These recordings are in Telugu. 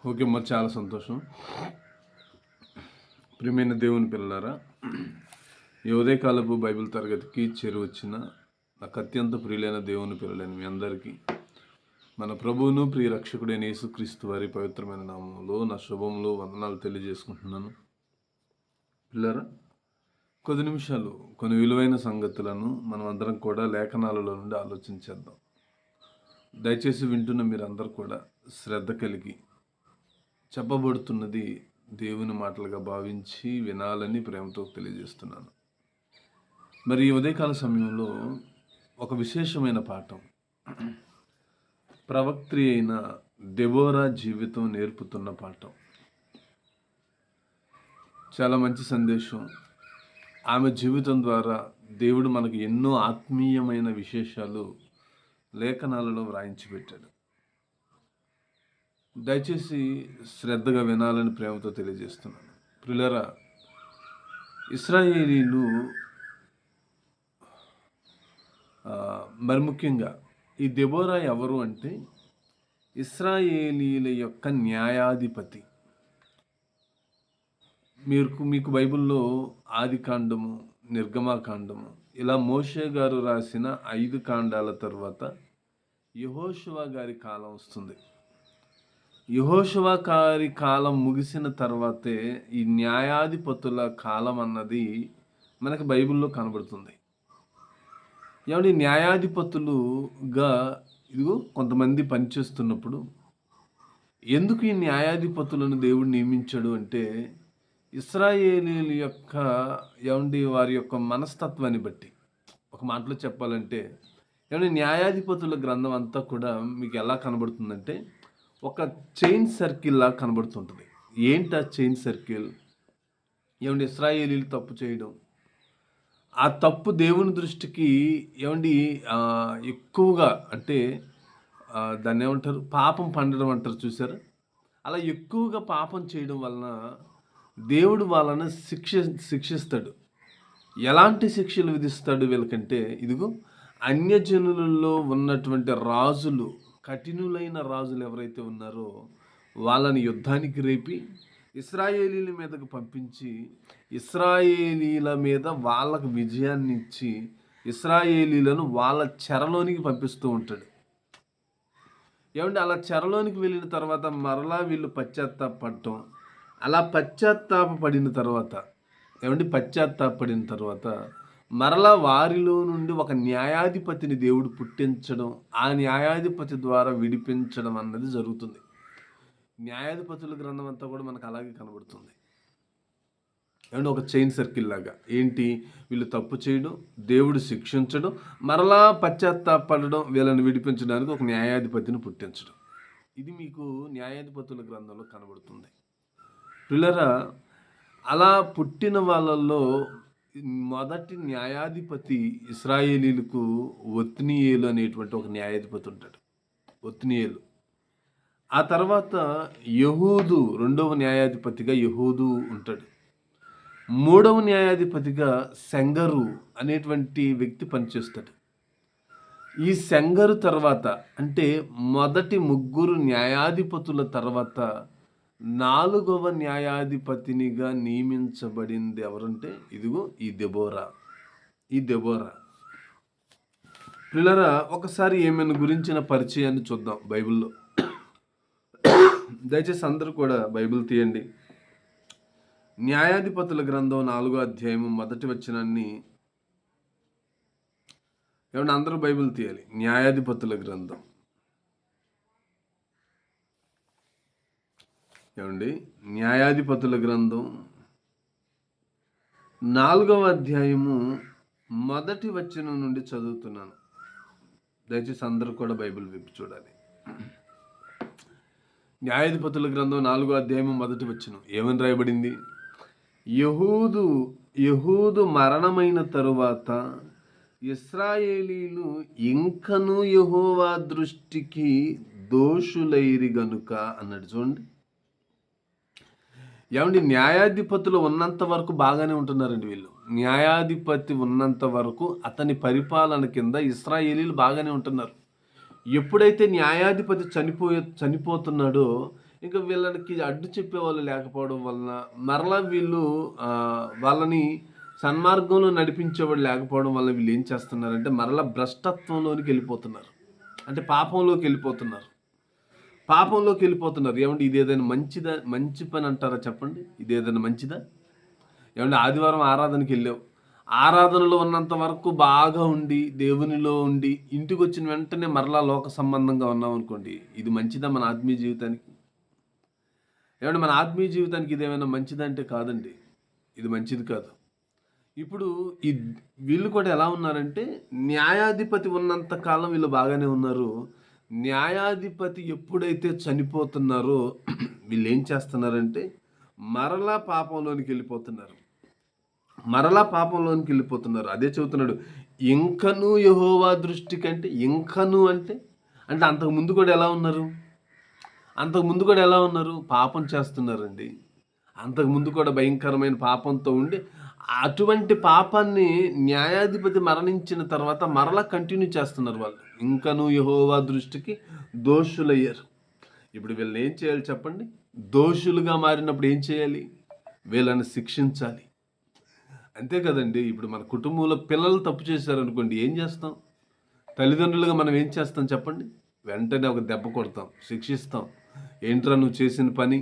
ఓకే అమ్మ, చాలా సంతోషం. ప్రియమైన దేవుని పిల్లలారా, ఈ ఉదయకాలపు బైబిల్ తరగతికి చేరువచ్చిన నాకు అత్యంత ప్రియులైన దేవుని పిల్లలైన మీ అందరికీ మన ప్రభువును ప్రియ రక్షకుడైన యేసుక్రీస్తు వారి పవిత్రమైన నామంలో నా శుభములు వందనాలు తెలియజేసుకుంటున్నాను. పిల్లరా, కొద్ది నిమిషాలు కొన్ని విలువైన సంగతులను మనం అందరం కూడా లేఖనాలలో నుండి ఆలోచించేద్దాం. దయచేసి వింటున్న మీరందరూ కూడా శ్రద్ధ కలిగి చెప్పబడుతున్నది దేవుని మాటలుగా భావించి వినాలని ప్రేమతో తెలియజేస్తున్నాను. మరి ఈ ఉదయకాల సమయంలో ఒక విశేషమైన పాఠం, ప్రవక్త్రి అయిన దెబోరా జీవితం నేర్పుతున్న పాఠం. చాలా మంచి సందేశం. ఆమె జీవితం ద్వారా దేవుడు మనకు ఎన్నో ఆత్మీయమైన విశేషాలు లేఖనాలలో వ్రాయించి పెట్టాడు. దయచేసి శ్రద్ధగా వినాలని ప్రేమతో తెలియజేస్తున్నాను. ప్రియులారా, ఇశ్రాయేలీలు మరి ముఖ్యంగా ఈ దెబోరా ఎవరు అంటే ఇశ్రాయేలీల యొక్క న్యాయాధిపతి. మీకు బైబిల్లో ఆదికాండము, నిర్గమాకాండము ఇలా మోషే గారు రాసిన 5 కాండాల తర్వాత యెహోషువ గారి కాలం వస్తుంది. యెహోషువ గారి కాలం ముగిసిన తర్వాతే ఈ న్యాయాధిపతుల కాలం అన్నది మనకి బైబిల్లో కనబడుతుంది. ఏమంటే న్యాయాధిపతులుగా ఇదిగో కొంతమంది పనిచేస్తున్నప్పుడు ఎందుకు ఈ న్యాయాధిపతులను దేవుడు నియమించాడు అంటే ఇశ్రాయేలీల యొక్క వారి యొక్క మనస్తత్వాన్ని బట్టి. ఒక మాటలో చెప్పాలంటే న్యాయాధిపతుల గ్రంథం అంతా కూడా మీకు ఎలా కనబడుతుందంటే ఒక చైన్ సర్కిల్ లా కనబడుతుంటుంది. ఏంటి ఆ చైన్ సర్కిల్? ఇశ్రాయేలీలు తప్పు చేయడం, ఆ తప్పు దేవుని దృష్టికి ఎక్కువగా అంటే దాన్ని ఏమంటారు, పాపం పండడం అంటారు చూసారా? అలా ఎక్కువగా పాపం చేయడం వలన దేవుడు వాళ్ళని శిక్షిస్తాడు. ఎలాంటి శిక్షలు విధిస్తాడు వీళ్ళకంటే, ఇదిగో అన్యజనులలో ఉన్నటువంటి రాజులు, కఠినులైన రాజులు ఎవరైతే ఉన్నారో వాళ్ళని యుద్ధానికి రేపి ఇశ్రాయేలీల మీదకు పంపించి ఇశ్రాయేలీల మీద వాళ్ళకు విజయాన్ని ఇచ్చి ఇశ్రాయేలీలను వాళ్ళ చెరలోనికి పంపిస్తూ ఉంటాడు. అలా చెరలోనికి వెళ్ళిన తర్వాత మరలా వీళ్ళు పశ్చాత్తాపడటం, అలా పశ్చాత్తాపడిన తర్వాత మరలా వారిలో నుండి ఒక న్యాయాధిపతిని దేవుడు పుట్టించడం, ఆ న్యాయాధిపతి ద్వారా విడిపించడం అన్నది జరుగుతుంది. న్యాయాధిపతుల గ్రంథం అంతా కూడా మనకు అలాగే కనబడుతుంది. ఒక చైన్ సర్కిల్ లాగా. ఏంటి? వీళ్ళు తప్పు చేయడం, దేవుడు శిక్షించడం, మరలా పశ్చాత్తాపడడం, వీళ్ళని విడిపించడానికి ఒక న్యాయాధిపతిని పుట్టించడం. ఇది మీకు న్యాయాధిపతుల గ్రంథంలో కనబడుతుంది. పిల్లరా, అలా పుట్టిన వాళ్ళల్లో మొదటి న్యాయాధిపతి ఇశ్రాయేలీలకు ఒత్నియేలు అనేటువంటి ఒక న్యాయాధిపతి ఉంటాడు. ఒత్నియేలు. ఆ తర్వాత యెహూదు, రెండవ న్యాయాధిపతిగా యెహూదు ఉంటాడు. మూడవ న్యాయాధిపతిగా సెంగరు అనేటువంటి వ్యక్తి పనిచేస్తాడు. ఈ సెంగరు తర్వాత అంటే మొదటి 3 న్యాయాధిపతుల తర్వాత 4వ న్యాయాధిపతినిగా నియమించబడింది ఎవరంటే ఇదిగో ఈ దెబోరా. పిల్లరా, ఒకసారి ఏమైనా గురించిన పరిచయాన్ని చూద్దాం బైబిల్లో. దయచేసి అందరూ కూడా బైబిల్ తీయండి. న్యాయాధిపతుల గ్రంథం 4వ అధ్యాయం మొదటి వచనాన్ని అందరూ బైబిల్ తీయాలి. న్యాయాధిపతుల గ్రంథం న్యాయాధిపతుల గ్రంథం 4వ అధ్యాయము మొదటి వచనం నుండి చదువుతున్నాను. దయచేసి అందరూ కూడా బైబిల్ విప్పి చూడాలి. న్యాయాధిపతుల గ్రంథం 4వ అధ్యాయము మొదటి వచనం ఏమని రాయబడింది? యెహూదు మరణమైన తరువాత ఇశ్రాయేలీలు ఇంకనూ యెహోవా దృష్టికి దోషులైరి గనుక అన్నాడు. చూడండి, న్యాయాధిపతులు ఉన్నంత వరకు బాగానే ఉంటున్నారండి వీళ్ళు. న్యాయాధిపతి ఉన్నంత వరకు అతని పరిపాలన కింద ఇశ్రాయేలీలు బాగానే ఉంటున్నారు. ఎప్పుడైతే న్యాయాధిపతి చనిపోతున్నాడో ఇంకా వీళ్ళకి అడ్డు చెప్పేవాళ్ళు లేకపోవడం వలన మరలా వీళ్ళు వాళ్ళని సన్మార్గంలో నడిపించేవాడు లేకపోవడం వల్ల వీళ్ళు ఏం చేస్తున్నారంటే మరలా భ్రష్టత్వంలోనికి వెళ్ళిపోతున్నారు. అంటే పాపంలోకి వెళ్ళిపోతున్నారు. ఏమంటే ఇది ఏదైనా మంచి పని అంటారా చెప్పండి? ఇది ఏదైనా మంచిదా? ఏమంటే ఆదివారం ఆరాధనకి వెళ్ళావు, ఆరాధనలో ఉన్నంత వరకు బాగా ఉండి దేవునిలో ఉండి ఇంటికి వచ్చిన వెంటనే మరలా లోక సంబంధంగా ఉన్నాం అనుకోండి, ఇది మంచిదా మన ఆత్మీయ జీవితానికి? ఏమంటే మన ఆత్మీయ జీవితానికి ఇది ఏమైనా మంచిదంటే కాదండి, ఇది మంచిది కాదు. ఇప్పుడు వీళ్ళు కూడా ఎలా ఉన్నారంటే న్యాయాధిపతి ఉన్నంత కాలం వీళ్ళు బాగానే ఉన్నారు. న్యాయాధిపతి ఎప్పుడైతే చనిపోతున్నారో వీళ్ళు ఏం చేస్తున్నారంటే మరలా పాపంలోనికి వెళ్ళిపోతున్నారు. అదే చెబుతున్నాడు, ఇంకను యెహోవా దృష్టి కంటే, ఇంకను అంటే అంతకుముందు కూడా ఎలా ఉన్నారు? పాపం చేస్తున్నారండి. అంతకుముందు కూడా భయంకరమైన పాపంతో ఉండి అటువంటి పాపాన్ని న్యాయాధిపతి మరణించిన తర్వాత మరలా కంటిన్యూ చేస్తున్నారు వాళ్ళు. ఇంకను యెహోవా దృష్టికి దోషులయ్యారు. ఇప్పుడు వీళ్ళని ఏం చేయాలి చెప్పండి? దోషులుగా మారినప్పుడు ఏం చేయాలి? వీళ్ళని శిక్షించాలి. అంతే కదండి. ఇప్పుడు మన కుటుంబంలో పిల్లలు తప్పు చేశారనుకోండి, ఏం చేస్తాం? తల్లిదండ్రులుగా మనం ఏం చేస్తాం చెప్పండి? వెంటనే ఒక దెబ్బ కొడతాం, శిక్షిస్తాం. ఏంట్రా నువ్వు చేసిన పని?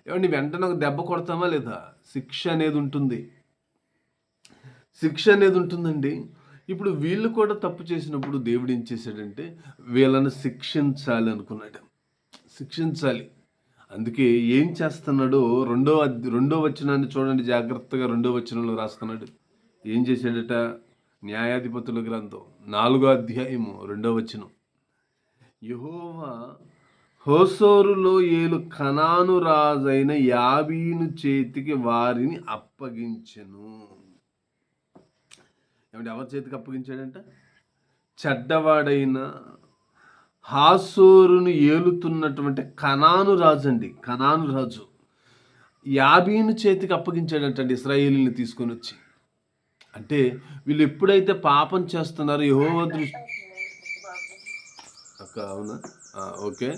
ఏమండి వెంటనే ఒక దెబ్బ కొడతామా లేదా? శిక్ష అనేది ఉంటుందండి. ఇప్పుడు వీళ్ళు కూడా తప్పు చేసినప్పుడు దేవుడు ఏం చేశాడంటే వీళ్ళని శిక్షించాలి. అందుకే ఏం చేస్తున్నాడు? రెండో వచనాన్ని చూడండి జాగ్రత్తగా. 2వ వచనంలో రాస్తున్నాడు. ఏం చేశాడట? న్యాయాధిపతుల గ్రంథం 4వ అధ్యాయము 2వ వచనం. యెహోవా హోసోరులో ఏలు కనాను రాజైన యాబీను చేతికి వారిని అప్పగించెను. ఏమంటే ఎవరి చేతికి అప్పగించాడంట? చెడ్డవాడైన హాసోరును ఏలుతున్నటువంటి కనాను రాజు యాబీను చేతికి అప్పగించాడంటండి ఇశ్రాయేలీని తీసుకొని వచ్చి. అంటే వీళ్ళు ఎప్పుడైతే పాపం చేస్తున్నారో యెహోవా దృష్టి అవునా? ఓకే,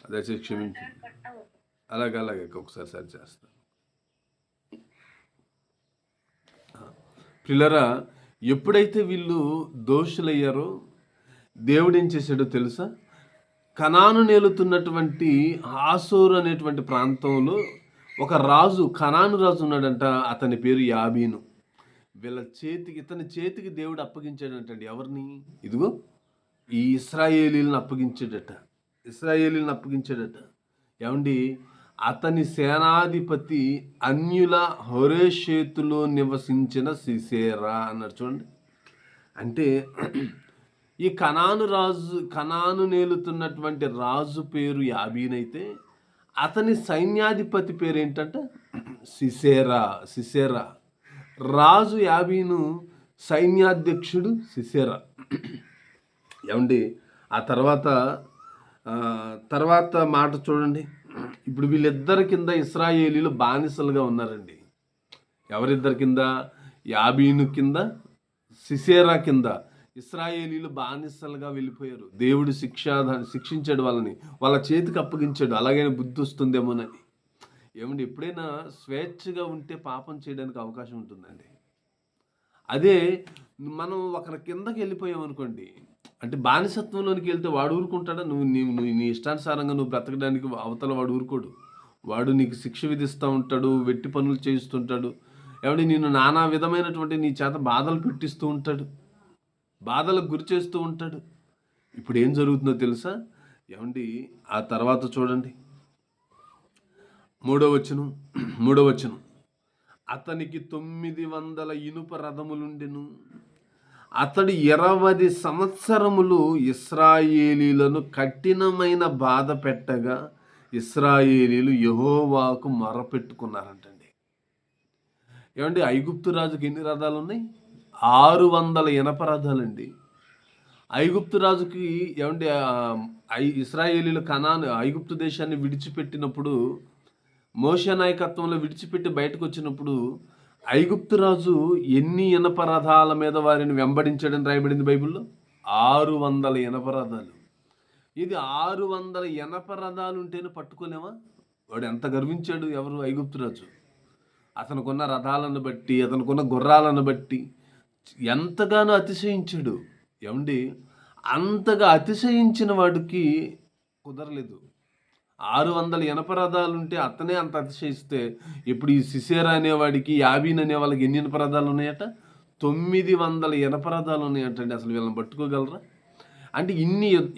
అదే క్షమించు. అలాగే ఒకసారి సరి చేస్తాను. పిల్లరా, ఎప్పుడైతే వీళ్ళు దోషులయ్యారో దేవుడు ఏం చేశాడో తెలుసా? కనాను నేలుతున్నటువంటి హాసోరు అనేటువంటి ప్రాంతంలో ఒక రాజు, కనాను రాజు ఉన్నాడంట. అతని పేరు యాబీను. ఇతని చేతికి దేవుడు అప్పగించాడంటండి. ఎవరిని? ఇదిగో ఈ ఇశ్రాయేలీలను అప్పగించాడట. ఏమండి, అతని సేనాధిపతి అన్యుల హోరేషేతులో నివసించిన సిసేరా అన్నాడు. చూడండి, అంటే ఈ కనాను నేలుతున్నటువంటి రాజు పేరు యాబీనైతే అతని సైన్యాధిపతి పేరు ఏంటంటే సిసేరా. రాజు యాబీను, సైన్యాధ్యక్షుడు సిసేరా. ఏమండి, ఆ తర్వాత మాట చూడండి. ఇప్పుడు వీళ్ళిద్దరి కింద ఇశ్రాయేలీలు బానిసలుగా ఉన్నారండి. ఎవరిద్దరి కింద? యాబీను కింద, సిసేరా కింద ఇశ్రాయేలీలు బానిసలుగా వెళ్ళిపోయారు. దేవుడు శిక్షించాడు వాళ్ళ చేతికి అప్పగించాడు. అలాగైనా బుద్ధి వస్తుందేమోనని. ఏమండి, ఎప్పుడైనా స్వేచ్ఛగా ఉంటే పాపం చేయడానికి అవకాశం ఉంటుందండి. అదే మనం ఒకరి కిందకి వెళ్ళిపోయాం అనుకోండి, అంటే బానిసత్వంలోనికి వెళ్తే వాడు ఊరుకుంటాడా? నువ్వు నీ ఇష్టానుసారంగా నువ్వు బ్రతకడానికి అవతల వాడు ఊరుకోడు. వాడు నీకు శిక్ష విధిస్తూ ఉంటాడు, వెట్టి పనులు చేయిస్తుంటాడు. ఏమంటే నేను నానా విధమైనటువంటి నీ చేత బాధలు పెట్టిస్తూ ఉంటాడు, బాధలకు గురి చేస్తూ ఉంటాడు. ఇప్పుడు ఏం జరుగుతుందో తెలుసా? ఏమండి, ఆ తర్వాత చూడండి, 3వ వచనం. అతనికి 900 ఇనుప రథములుండెను. అతడు 20 సంవత్సరములు ఇశ్రాయేలీలను కఠినమైన బాధ పెట్టగా ఇశ్రాయేలీలు యెహోవాకు మొరపెట్టుకున్నారంటండి. ఏమండి, ఐగుప్తు రాజుకి ఎన్ని రథాలు ఉన్నాయి? 600 ఇనప రథాలండి. ఐగుప్తు రాజుకి ఏమండి, ఇశ్రాయేలీలు ఐగుప్తు దేశాన్ని విడిచిపెట్టినప్పుడు, మోషే నాయకత్వంలో విడిచిపెట్టి బయటకు వచ్చినప్పుడు ఐగుప్తు రాజు ఎన్ని ఇనప రథాల మీద వారిని వెంబడించాడని రాయబడింది బైబిల్లో? 600 ఇనప రథాలు. ఇది 600 ఇనప రథాలు ఉంటేనే పట్టుకోలేమా? వాడు ఎంత గర్వించాడు, ఎవరు? ఐగుప్తురాజు. అతనుకున్న రథాలను బట్టి, అతనుకున్న గుర్రాలను బట్టి ఎంతగానో అతిశయించాడు. ఏమండి, అంతగా అతిశయించిన వాడికి కుదరలేదు. 600 ఇనప రథాలుంటే అతనే అంత అతిశయిస్తే, ఇప్పుడు ఈ సిసేరా అనేవాడికి, యాబీన్ అనే వాళ్ళకి ఎన్ని ఇనప రథాలు ఉన్నాయట? 900 ఇనప రథాలు ఉన్నాయటండి. అసలు వీళ్ళని పట్టుకోగలరా? అంటే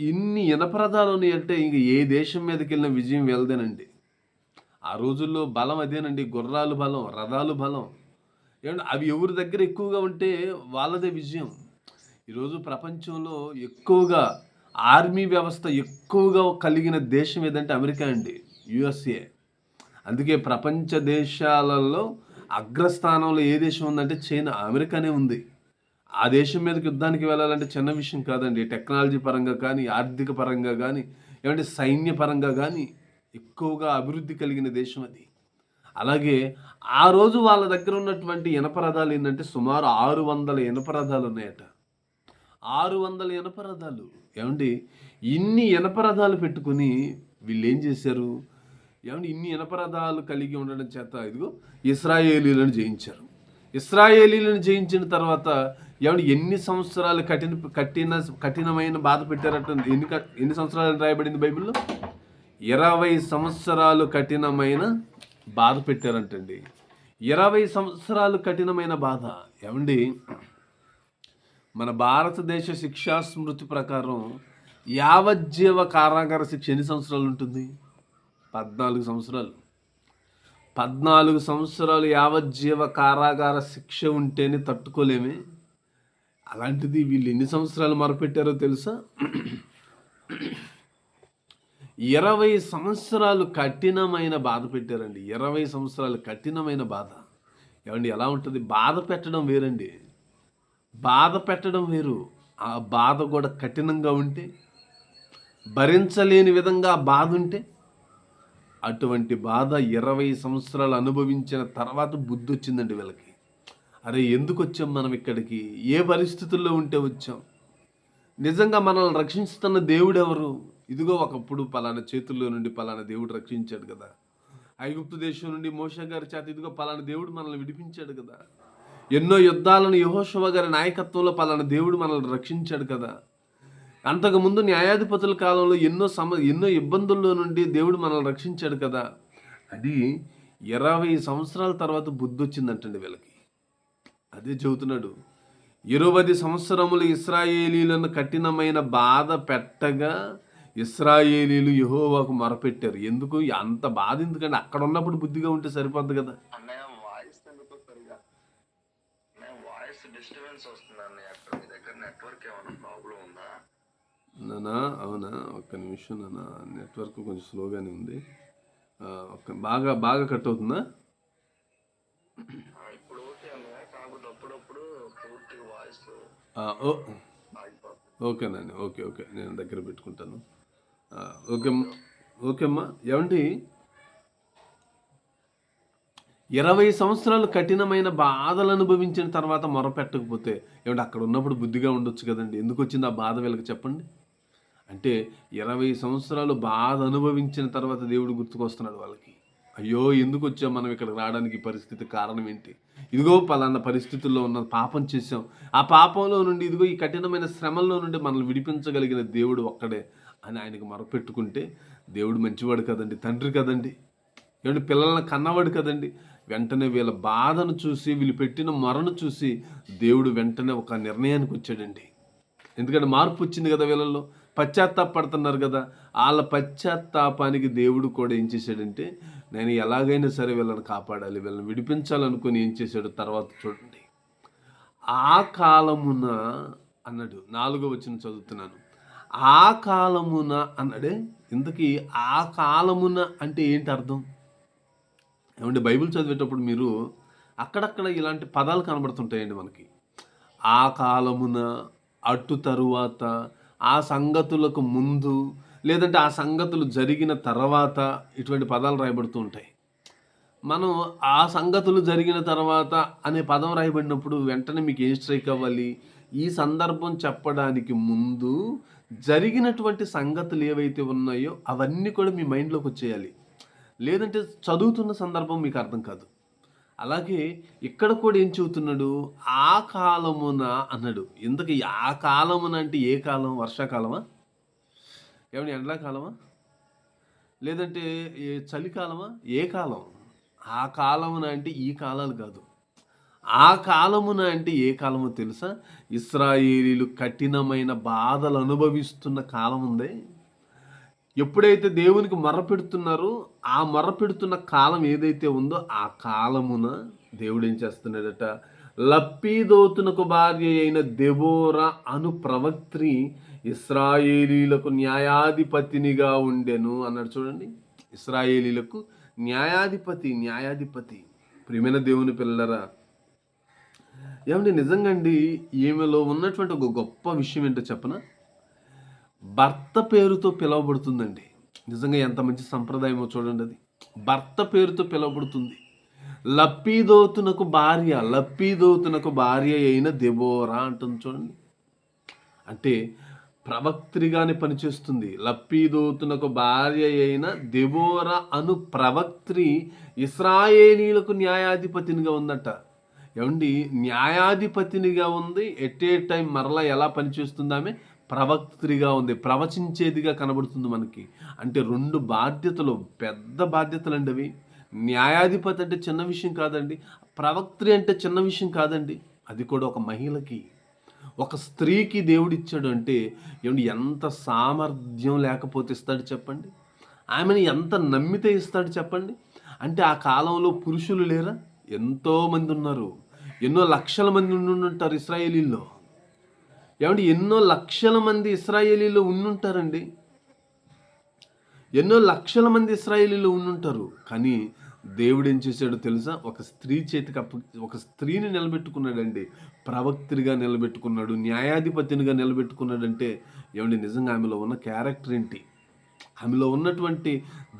ఇన్ని ఇనప రథాలు ఉన్నాయంటే ఇంక ఏ దేశం మీదకి వెళ్ళిన విజయం వెళ్దేనండి. ఆ రోజుల్లో బలం అదేనండి, గుర్రాలు బలం, రథాలు బలం. ఏమంటే అవి ఎవరి దగ్గర ఎక్కువగా ఉంటే వాళ్ళదే విజయం. ఈరోజు ప్రపంచంలో ఎక్కువగా ఆర్మీ వ్యవస్థ ఎక్కువగా కలిగిన దేశం ఏదంటే అమెరికా అండి, యుఎస్ఏ. అందుకే ప్రపంచ దేశాలలో అగ్రస్థానంలో ఏ దేశం ఉందంటే చైనా, అమెరికానే ఉంది. ఆ దేశం మీదకి యుద్ధానికి వెళ్ళాలంటే చిన్న విషయం కాదండి. టెక్నాలజీ పరంగా కానీ, ఆర్థిక పరంగా కానీ, ఏమంటే సైన్య పరంగా కానీ ఎక్కువగా అభివృద్ధి కలిగిన దేశం అది. అలాగే ఆ రోజు వాళ్ళ దగ్గర ఉన్నటువంటి ఇనప రథాలు ఏంటంటే సుమారు 600 ఇనప రథాలు ఉన్నాయట. 600 ఇనప రథాలు. ఏమండి, ఇన్ని ఇనప రథాలు పెట్టుకుని వీళ్ళు ఏం చేశారు? ఏమంటే ఇన్ని ఇనప రథాలు కలిగి ఉండడం చేత ఇదిగో ఇశ్రాయేలీలను జయించారు. ఇశ్రాయేలీలను జయించిన తర్వాత ఏమంటే ఎన్ని సంవత్సరాలు కఠినమైన బాధ పెట్టారట? ఎన్ని సంవత్సరాలు రాయబడింది బైబిల్లో? 20 సంవత్సరాలు కఠినమైన బాధ పెట్టారంటండి. 20 సంవత్సరాలు కఠినమైన బాధ. ఏమండి, మన భారతదేశ శిక్షా స్మృతి ప్రకారం యావజ్జీవ కారాగార శిక్ష ఎన్ని సంవత్సరాలు ఉంటుంది? 14 సంవత్సరాలు. 14 సంవత్సరాలు యావజ్జీవ కారాగార శిక్ష ఉంటేనే తట్టుకోలేమే. అలాంటిది వీళ్ళు ఎన్ని సంవత్సరాలు మొరపెట్టారో తెలుసా? 20 సంవత్సరాలు కఠినమైన బాధ పెట్టారండి. 20 సంవత్సరాలు కఠినమైన బాధ. ఏమండి, ఎలా ఉంటుంది? బాధ పెట్టడం వేరండి, బాధ పెట్టడం వేరు. ఆ బాధ కూడా కఠినంగా ఉంటే, భరించలేని విధంగా బాధ ఉంటే, అటువంటి బాధ 20 సంవత్సరాలు అనుభవించిన తర్వాత బుద్ధి వచ్చిందండి వీళ్ళకి. అరే, ఎందుకు వచ్చాం మనం ఇక్కడికి? ఏ పరిస్థితుల్లో ఉంటే వచ్చాం? నిజంగా మనల్ని రక్షిస్తున్న దేవుడు ఎవరు? ఇదిగో ఒకప్పుడు పలానా చేతుల్లో నుండి పలానా దేవుడు రక్షించాడు కదా. ఐగుప్తు దేశం నుండి మోషే గారి చేత ఇదిగో పలానా దేవుడు మనల్ని విడిపించాడు కదా. ఎన్నో యుద్ధాలను యెహోషువ గారి నాయకత్వంలో పలానా దేవుడు మనల్ని రక్షించాడు కదా. అంతకుముందు న్యాయాధిపతుల కాలంలో ఎన్నో ఇబ్బందుల్లో నుండి దేవుడు మనల్ని రక్షించాడు కదా. అది 20 సంవత్సరాల తర్వాత బుద్ధి వచ్చిందంటండి వీళ్ళకి. అదే చెబుతున్నాడు. 20 సంవత్సరములు ఇశ్రాయేలీలను కఠినమైన బాధ పెట్టగా ఇశ్రాయేలీలు యెహోవాకు మొరపెట్టారు. ఎందుకు అంత బాధ? ఎందుకంటే అక్కడ ఉన్నప్పుడు బుద్ధిగా ఉంటే సరిపోద్ది కదా. నానా, అవునా? ఒక్క నిమిషం నానా, నెట్వర్క్ కొంచెం స్లోగానే ఉంది. బాగా బాగా కట్ అవుతుందా? ఓకేనండి, ఓకే, నేను దగ్గర పెట్టుకుంటాను. ఓకే అమ్మా. ఏమండి, 20 సంవత్సరాలు కఠినమైన బాధలు అనుభవించిన తర్వాత మొరపెట్టకపోతే ఏమంటే అక్కడ ఉన్నప్పుడు బుద్ధిగా ఉండొచ్చు కదండి. ఎందుకు వచ్చింది ఆ బాధ వీళ్ళకి చెప్పండి? అంటే 20 సంవత్సరాలు బాధ అనుభవించిన తర్వాత దేవుడు గుర్తుకొస్తున్నాడు వాళ్ళకి. అయ్యో, ఎందుకు వచ్చాం మనం ఇక్కడికి రావడానికి? పరిస్థితి కారణం ఏంటి? ఇదిగో పలానా పరిస్థితుల్లో ఉన్న పాపం చేసాం. ఆ పాపంలో నుండి ఇదిగో ఈ కఠినమైన శ్రమల్లో నుండి మనల్ని విడిపించగలిగిన దేవుడు ఒక్కడే అని ఆయనకు మొరపెట్టుకుంటే దేవుడు మంచివాడు కదండి, తండ్రి కదండి, ఏమంటే పిల్లలను కన్నవాడు కదండి. వెంటనే వీళ్ళ బాధను చూసి, వీళ్ళు పెట్టిన మొరను చూసి దేవుడు వెంటనే ఒక నిర్ణయానికి వచ్చాడండి. ఎందుకంటే మార్పు వచ్చింది కదా వీళ్ళల్లో, పశ్చాత్తాపడుతున్నారు కదా. వాళ్ళ పశ్చాత్తాపానికి దేవుడు కూడా ఏం చేశాడంటే, నేను ఎలాగైనా సరే వీళ్ళని కాపాడాలి, వీళ్ళని విడిపించాలనుకుని ఏం చేశాడు తర్వాత చూడండి. ఆ కాలమున అన్నాడు, 4వ వచనం చదువుతున్నాను. ఆ కాలమున అన్నాడే. ఇంతకీ ఆ కాలమున అంటే ఏంటి అర్థం? ఏమంటే బైబిల్ చదివేటప్పుడు మీరు అక్కడక్కడ ఇలాంటి పదాలు కనబడుతుంటాయండి మనకి. ఆ కాలమున, అటు తరువాత, ఆ సంగతులకు ముందు, లేదంటే ఆ సంగతులు జరిగిన తర్వాత ఇటువంటి పదాలు రాయబడుతూ ఉంటాయి. మనం ఆ సంగతులు జరిగిన తర్వాత అనే పదం రాయబడినప్పుడు వెంటనే మీకు ఏం స్ట్రైక్ అవ్వాలి? ఈ సందర్భం చెప్పడానికి ముందు జరిగినటువంటి సంగతులు ఏవైతే ఉన్నాయో అవన్నీ కూడా మీ మైండ్లోకి వచ్చేయాలి. లేదంటే చదువుతున్న సందర్భం మీకు అర్థం కాదు. అలాగే ఇక్కడ కూడా ఏం చెబుతున్నాడు, ఆ కాలమున అన్నాడు. ఇంతకీ ఆ కాలమున అంటే ఏ కాలం? వర్షాకాలమా? ఏమంటే ఎండాకాలమా? లేదంటే చలికాలమా? ఏ కాలం? ఆ కాలమున అంటే ఈ కాలాలు కాదు. ఆ కాలమున అంటే ఏ కాలమో తెలుసా? ఇశ్రాయేలీలు కఠినమైన బాధలు అనుభవిస్తున్న కాలం ఉందే. ఎప్పుడైతే దేవునికి మొర్రపెడుతున్నారో ఆ మొర్రపెడుతున్న కాలం ఏదైతే ఉందో ఆ కాలమున దేవుడు ఏం చేస్తున్నాడట, లప్పీదోతునకు భార్య అయిన దెబోరా అను ప్రవక్త్రి ఇశ్రాయేలీలకు న్యాయాధిపతినిగా ఉండెను అన్నాడు. చూడండి, ఇశ్రాయేలీలకు న్యాయాధిపతి. ప్రియమైన దేవుని పిల్లరా, ఏమండి నిజంగా అండి, ఈమెలో ఉన్నటువంటి ఒక గొప్ప విషయం ఏంటో చెప్పనా? భర్త పేరుతో పిలువబడుతుందండి. నిజంగా ఎంత మంచి సంప్రదాయమో చూడండి. అది భర్త పేరుతో పిలువబడుతుంది. లప్పీదోతునకు భార్య అయిన దెబోరా అంటుంది చూడండి. అంటే ప్రవక్త్రిగానే పనిచేస్తుంది. లప్పీదోతునకు భార్య అయిన దెబోరా అను ప్రవక్త్రి ఇశ్రాయేలీలకు న్యాయాధిపతినిగా ఉందట. ఏమండి, న్యాయాధిపతినిగా ఉంది. ఎట్ ఏ టైం మరలా ఎలా పనిచేస్తుంది? ఆమె ప్రవక్త్రిగా ఉంది, ప్రవచించేదిగా కనబడుతుంది మనకి. అంటే 2 బాధ్యతలు, పెద్ద బాధ్యతలు అండి అవి. న్యాయాధిపతి అంటే చిన్న విషయం కాదండి. ప్రవక్త్రి అంటే చిన్న విషయం కాదండి. అది కూడా ఒక మహిళకి, ఒక స్త్రీకి దేవుడు ఇచ్చాడు అంటే ఏమండి, ఎంత సామర్థ్యం లేకపోతే ఇస్తాడు చెప్పండి? ఆమెను ఎంత నమ్మితే ఇస్తాడు చెప్పండి? అంటే ఆ కాలంలో పురుషులు లేరా? ఎంతోమంది ఉన్నారు. ఎన్నో లక్షల మంది ఉండుంటారు ఇశ్రాయేలీల్లో. ఏమంటే ఎన్నో లక్షల మంది ఇశ్రాయేలీలో ఉండుంటారండి. ఎన్నో లక్షల మంది ఇశ్రాయేలీలో ఉండుంటారు. కానీ దేవుడు ఏం చేశాడో తెలుసా? ఒక స్త్రీ చేతికి ఒక స్త్రీని నిలబెట్టుకున్నాడండి. ప్రవక్త్రిగా నిలబెట్టుకున్నాడు, న్యాయాధిపతినిగా నిలబెట్టుకున్నాడంటే ఏమండి, నిజంగా ఆమెలో ఉన్న క్యారెక్టర్ ఏంటి? ఆమెలో ఉన్నటువంటి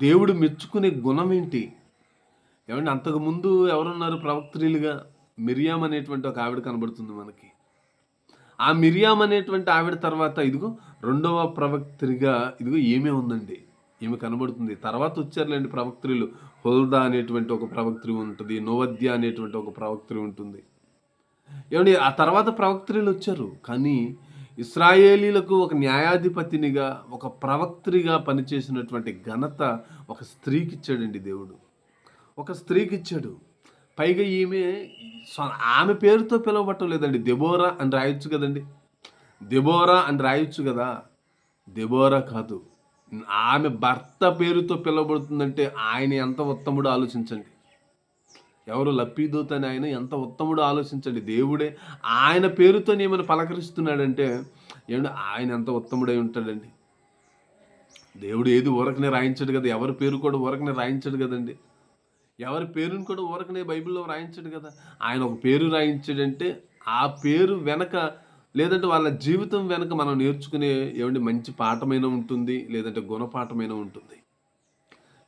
దేవుడు మెచ్చుకునే గుణం ఏంటి? ఏమండి, అంతకుముందు ఎవరున్నారు ప్రవక్త్రిలుగా? మిరియాం అనేటువంటి ఒక ఆవిడ కనబడుతుంది మనకి. ఆ మిరియాం అనేటువంటి ఆవిడ తర్వాత ఇదిగో 2వ ప్రవక్త్రిగా ఇదిగో ఏమే ఉందండి, ఈమె కనబడుతుంది. తర్వాత వచ్చారులేండి ప్రవక్త్రులు. హుల్దా అనేటువంటి ఒక ప్రవక్త్రి ఉంటుంది, నోవద్య అనేటువంటి ఒక ప్రవక్త్రి ఉంటుంది. ఏమండి, ఆ తర్వాత ప్రవక్త్రులు వచ్చారు. కానీ ఇశ్రాయేలీలకు ఒక న్యాయాధిపతినిగా, ఒక ప్రవక్త్రిగా పనిచేసినటువంటి ఘనత ఒక స్త్రీకి ఇచ్చాడండి దేవుడు. ఒక స్త్రీకి ఇచ్చాడు. పైగా ఆమె పేరుతో పిలవబట్టం లేదండి. దెబోరా అని రాయొచ్చు కదండి. దెబోరా అని రాయొచ్చు కదా. దెబోరా కాదు, ఆమె భర్త పేరుతో పిలవబడుతుందంటే ఆయన ఎంత ఉత్తముడు ఆలోచించండి. ఎవరు? లప్పీదోత్ అని ఆయన ఎంత ఉత్తముడు ఆలోచించండి. దేవుడే ఆయన పేరుతో ఏమైనా పలకరిస్తున్నాడంటే ఏమంటే ఆయన ఎంత ఉత్తముడై ఉంటాడండి. దేవుడు ఏది ఊరకనే రాయించాడు కదా. ఎవరి పేరు కూడా ఊరకనే రాయించాడు కదండి. ఎవరి పేరుని కూడా ఊరకనే బైబిల్లో రాయించాడు కదా. ఆయన ఒక పేరు రాయించాడంటే ఆ పేరు వెనక, లేదంటే వాళ్ళ జీవితం వెనక మనం నేర్చుకునే ఏమంటే మంచి పాఠమైన ఉంటుంది, లేదంటే గుణపాఠమైన ఉంటుంది.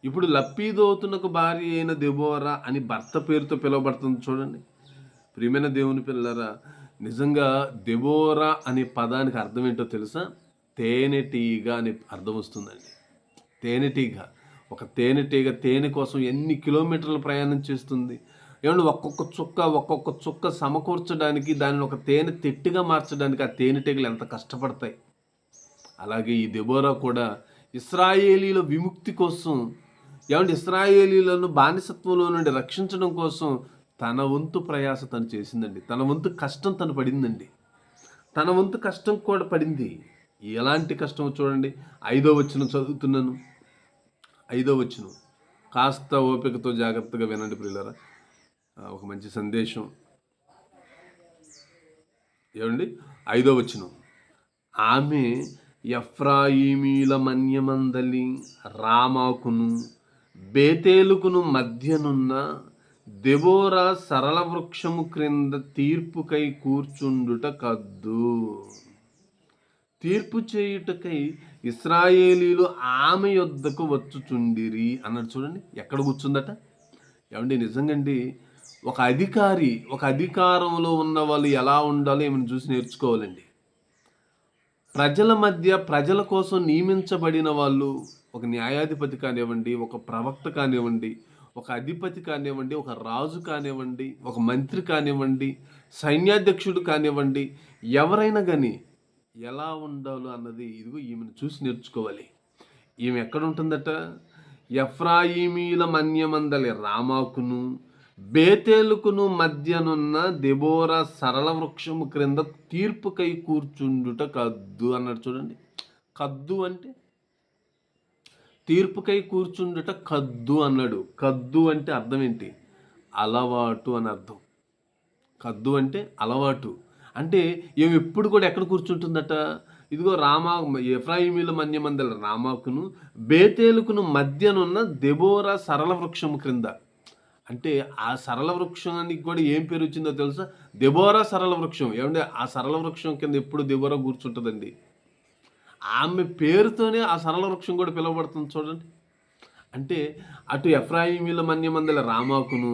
ఇప్పుడు లప్పీదోతునకు భార్య అయిన దెబోరా అని భర్త పేరుతో పిలువబడుతుంది చూడండి. ప్రియమైన దేవుని పిల్లరా, నిజంగా దెబోరా అనే పదానికి అర్థం ఏంటో తెలుసా? తేనెటీగ అని అర్థం వస్తుందండి. తేనెటీగ. ఒక తేనెటీగ తేనె కోసం ఎన్ని కిలోమీటర్లు ప్రయాణం చేస్తుంది. ఏమంటే ఒక్కొక్క చుక్క సమకూర్చడానికి, దానిని ఒక తేనె తెట్టిగా మార్చడానికి ఆ తేనెటీగలు ఎంత కష్టపడతాయి. అలాగే ఈ దెబోరా కూడా ఇశ్రాయేలీల విముక్తి కోసం, ఏమంటే ఇశ్రాయేలీలను బానిసత్వంలో నుండి రక్షించడం కోసం తన వంతు ప్రయాస తను చేసిందండి. తన వంతు కష్టం తను పడిందండి. తన వంతు కష్టం కూడా పడింది. ఎలాంటి కష్టం చూడండి. 5వ వచనం చదువుతున్నాను. 5వ వచనం కాస్త ఓపికతో జాగ్రత్తగా వినండి ప్రియులారా. ఒక మంచి సందేశం. ఏమండి, 5వ వచనం, ఆమె ఎఫ్రాయిమీల మన్యమందలి రామాకును బేతేలుకును మధ్యనున్న దెబోరా సరళ వృక్షము క్రింద తీర్పుకై కూర్చుండుట కద్దు. తీర్పు చేయుటకై ఇశ్రాయేలీలు ఆమె యొద్దకు వచ్చుచుండిరి అన్నాడు. చూడండి, ఎక్కడ కూర్చుందట. ఏమండి, నిజంగండి, ఒక అధికారి, ఒక అధికారంలో ఉన్న వాళ్ళు ఎలా ఉండాలో ఏమైనా చూసి నేర్చుకోవాలండి. ప్రజల మధ్య ప్రజల కోసం నియమించబడిన వాళ్ళు, ఒక న్యాయాధిపతి కానివ్వండి, ఒక ప్రవక్త కానివ్వండి, ఒక అధిపతి కానివ్వండి, ఒక రాజు కానివ్వండి, ఒక మంత్రి కానివ్వండి, సైన్యాధ్యక్షుడు కానివ్వండి, ఎవరైనా కానీ ఎలా ఉండాలో అన్నది ఇదిగో ఈమెను చూసి నేర్చుకోవాలి. ఈమె ఎక్కడ ఉంటుందట? ఎఫ్రాయిమీల మన్యమందలి రామాకును బేతేలుకును మధ్యనున్న దెబోరా సరళ వృక్షము క్రింద తీర్పుకై కూర్చుండుట కద్దు అన్నాడు. చూడండి, కద్దు అంటే తీర్పుకై కూర్చుండుట కద్దు అన్నాడు. కద్దు అంటే అర్థం ఏంటి? అలవాటు అని అర్థం. కద్దు అంటే అలవాటు. అంటే ఏమి ఎప్పుడు కూడా ఎక్కడ కూర్చుంటుందట? ఇదిగో ఎఫ్రాయిమీల మన్యమందల రామాకును బేతేలుకును మధ్యనున్న దెబోరా సరళ వృక్షము క్రింద. అంటే ఆ సరళ వృక్షానికి కూడా ఏం పేరు వచ్చిందో తెలుసా? దెబోరా సరళ వృక్షం. ఏమంటే ఆ సరళ వృక్షం కింద ఎప్పుడు దెబోరా కూర్చుంటుందండి. ఆమె పేరుతోనే ఆ సరళ వృక్షం కూడా పిలువబడుతుంది. చూడండి, అంటే అటు ఎఫ్రాయిమీల మన్యమందల రామాకును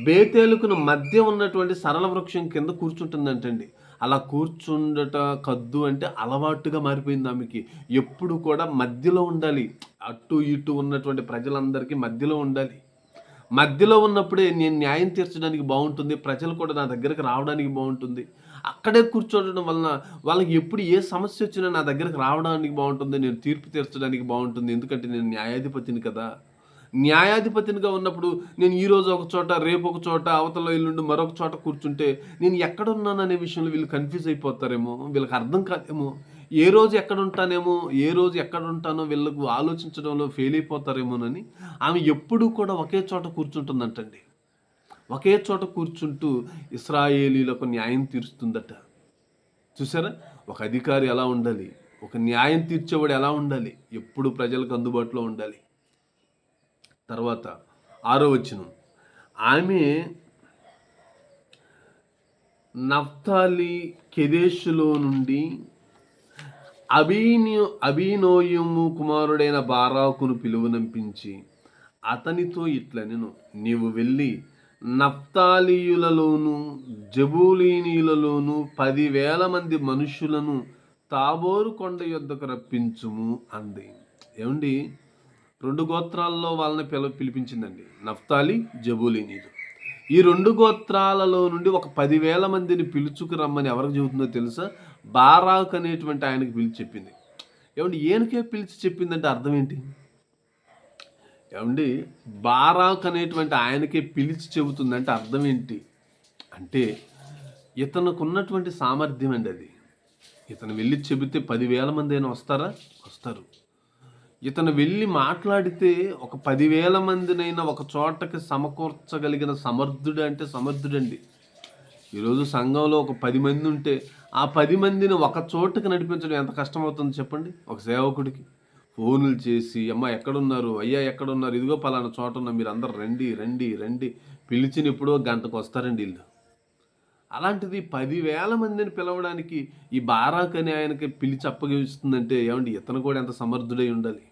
బేతేలుకును మధ్య ఉన్నటువంటి సరళ వృక్షం కింద కూర్చుంటుందంటండి. అలా కూర్చుండట కద్దు అంటే అలవాటుగా మారిపోయింది ఆమెకి. ఎప్పుడు కూడా మధ్యలో ఉండాలి, అటు ఇటు ఉన్నటువంటి ప్రజలందరికీ మధ్యలో ఉండాలి. మధ్యలో ఉన్నప్పుడే నేను న్యాయం తీర్చడానికి బాగుంటుంది, ప్రజలు కూడా నా దగ్గరికి రావడానికి బాగుంటుంది. అక్కడే కూర్చోవడం వలన వాళ్ళకి ఎప్పుడు ఏ సమస్య వచ్చినా నా దగ్గరికి రావడానికి బాగుంటుంది, నేను తీర్పు తీర్చడానికి బాగుంటుంది. ఎందుకంటే నేను న్యాయాధిపతిని కదా. న్యాయాధిపతినిగా ఉన్నప్పుడు నేను ఈరోజు ఒక చోట, రేపు ఒక చోట, అవతల ఎల్లుండి మరొక చోట కూర్చుంటే నేను ఎక్కడున్నాననే విషయంలో వీళ్ళు కన్ఫ్యూజ్ అయిపోతారేమో, వీళ్ళకి అర్థం కాదేమో. ఏ రోజు ఎక్కడ ఉంటానేమో, ఏ రోజు ఎక్కడ ఉంటానో వీళ్ళకు ఆలోచించడంలో ఫెయిల్ అయిపోతారేమోనని ఆమె ఎప్పుడూ కూడా ఒకే చోట కూర్చుంటుందంటండి. ఒకే చోట కూర్చుంటూ ఇశ్రాయేలీలకు న్యాయం తీరుస్తుందట. చూసారా, ఒక అధికారి ఎలా ఉండాలి, ఒక న్యాయం తీర్చేవాడు ఎలా ఉండాలి, ఎప్పుడు ప్రజలకు అందుబాటులో ఉండాలి. తర్వాత 6వ వచనం, ఆమె నఫ్తాలి కెదెషులో నుండి అబీనోయము కుమారుడైన బారాకును పిలువనంపించి అతనితో ఇట్లనెను, నీవు వెళ్ళి నఫ్తాలీయులలోను జబూలీనీలలోను 10,000 మంది మనుషులను తాబోరు కొండ యొద్దకు రప్పించుము అంది. ఏమండి, 2 గోత్రాల్లో వాళ్ళని పిలిపించిందండి, నఫ్తాలి, జబూలీనీలు. ఈ 2 గోత్రాలలో నుండి ఒక 10,000 మందిని పిలుచుకు రమ్మని ఎవరికి చెబుతుందో తెలుసా? బారాకు అనేటువంటి ఆయనకి పిలిచి చెప్పింది. ఏమండి, ఈయనకే పిలిచి చెప్పిందంటే అర్థం ఏంటి? ఏమండి, బారాకు అనేటువంటి ఆయనకే పిలిచి చెబుతుందంటే అర్థం ఏంటి అంటే, ఇతనికి ఉన్నటువంటి సామర్థ్యం అండి అది. ఇతను వెళ్ళి చెబితే 10,000 మంది అయినా వస్తారా? వస్తారు. ఇతను వెళ్ళి మాట్లాడితే ఒక 10,000 మందినైనా ఒక చోటకి సమకూర్చగలిగిన సమర్థుడు అంటే సమర్థుడండి. ఈరోజు సంఘంలో ఒక 10 మంది ఉంటే ఆ 10 మందిని ఒక చోటుకి నడిపించడం ఎంత కష్టమవుతుంది చెప్పండి. ఒక సేవకుడికి ఫోన్లు చేసి, అమ్మ ఎక్కడున్నారు, అయ్యా ఎక్కడున్నారు, ఇదిగో పలానా చోట ఉన్నా, మీరు అందరు రండి రండి రండి, పిలిచినప్పుడు గంటకు వస్తారండి వీళ్ళు. అలాంటిది 10,000 మందిని పిలవడానికి ఈ బారాక్ అని ఆయనకి పిలిచి అప్పగిస్తుందంటే ఏమండి, ఇతను కూడా ఎంత సమర్థుడై ఉండాలి,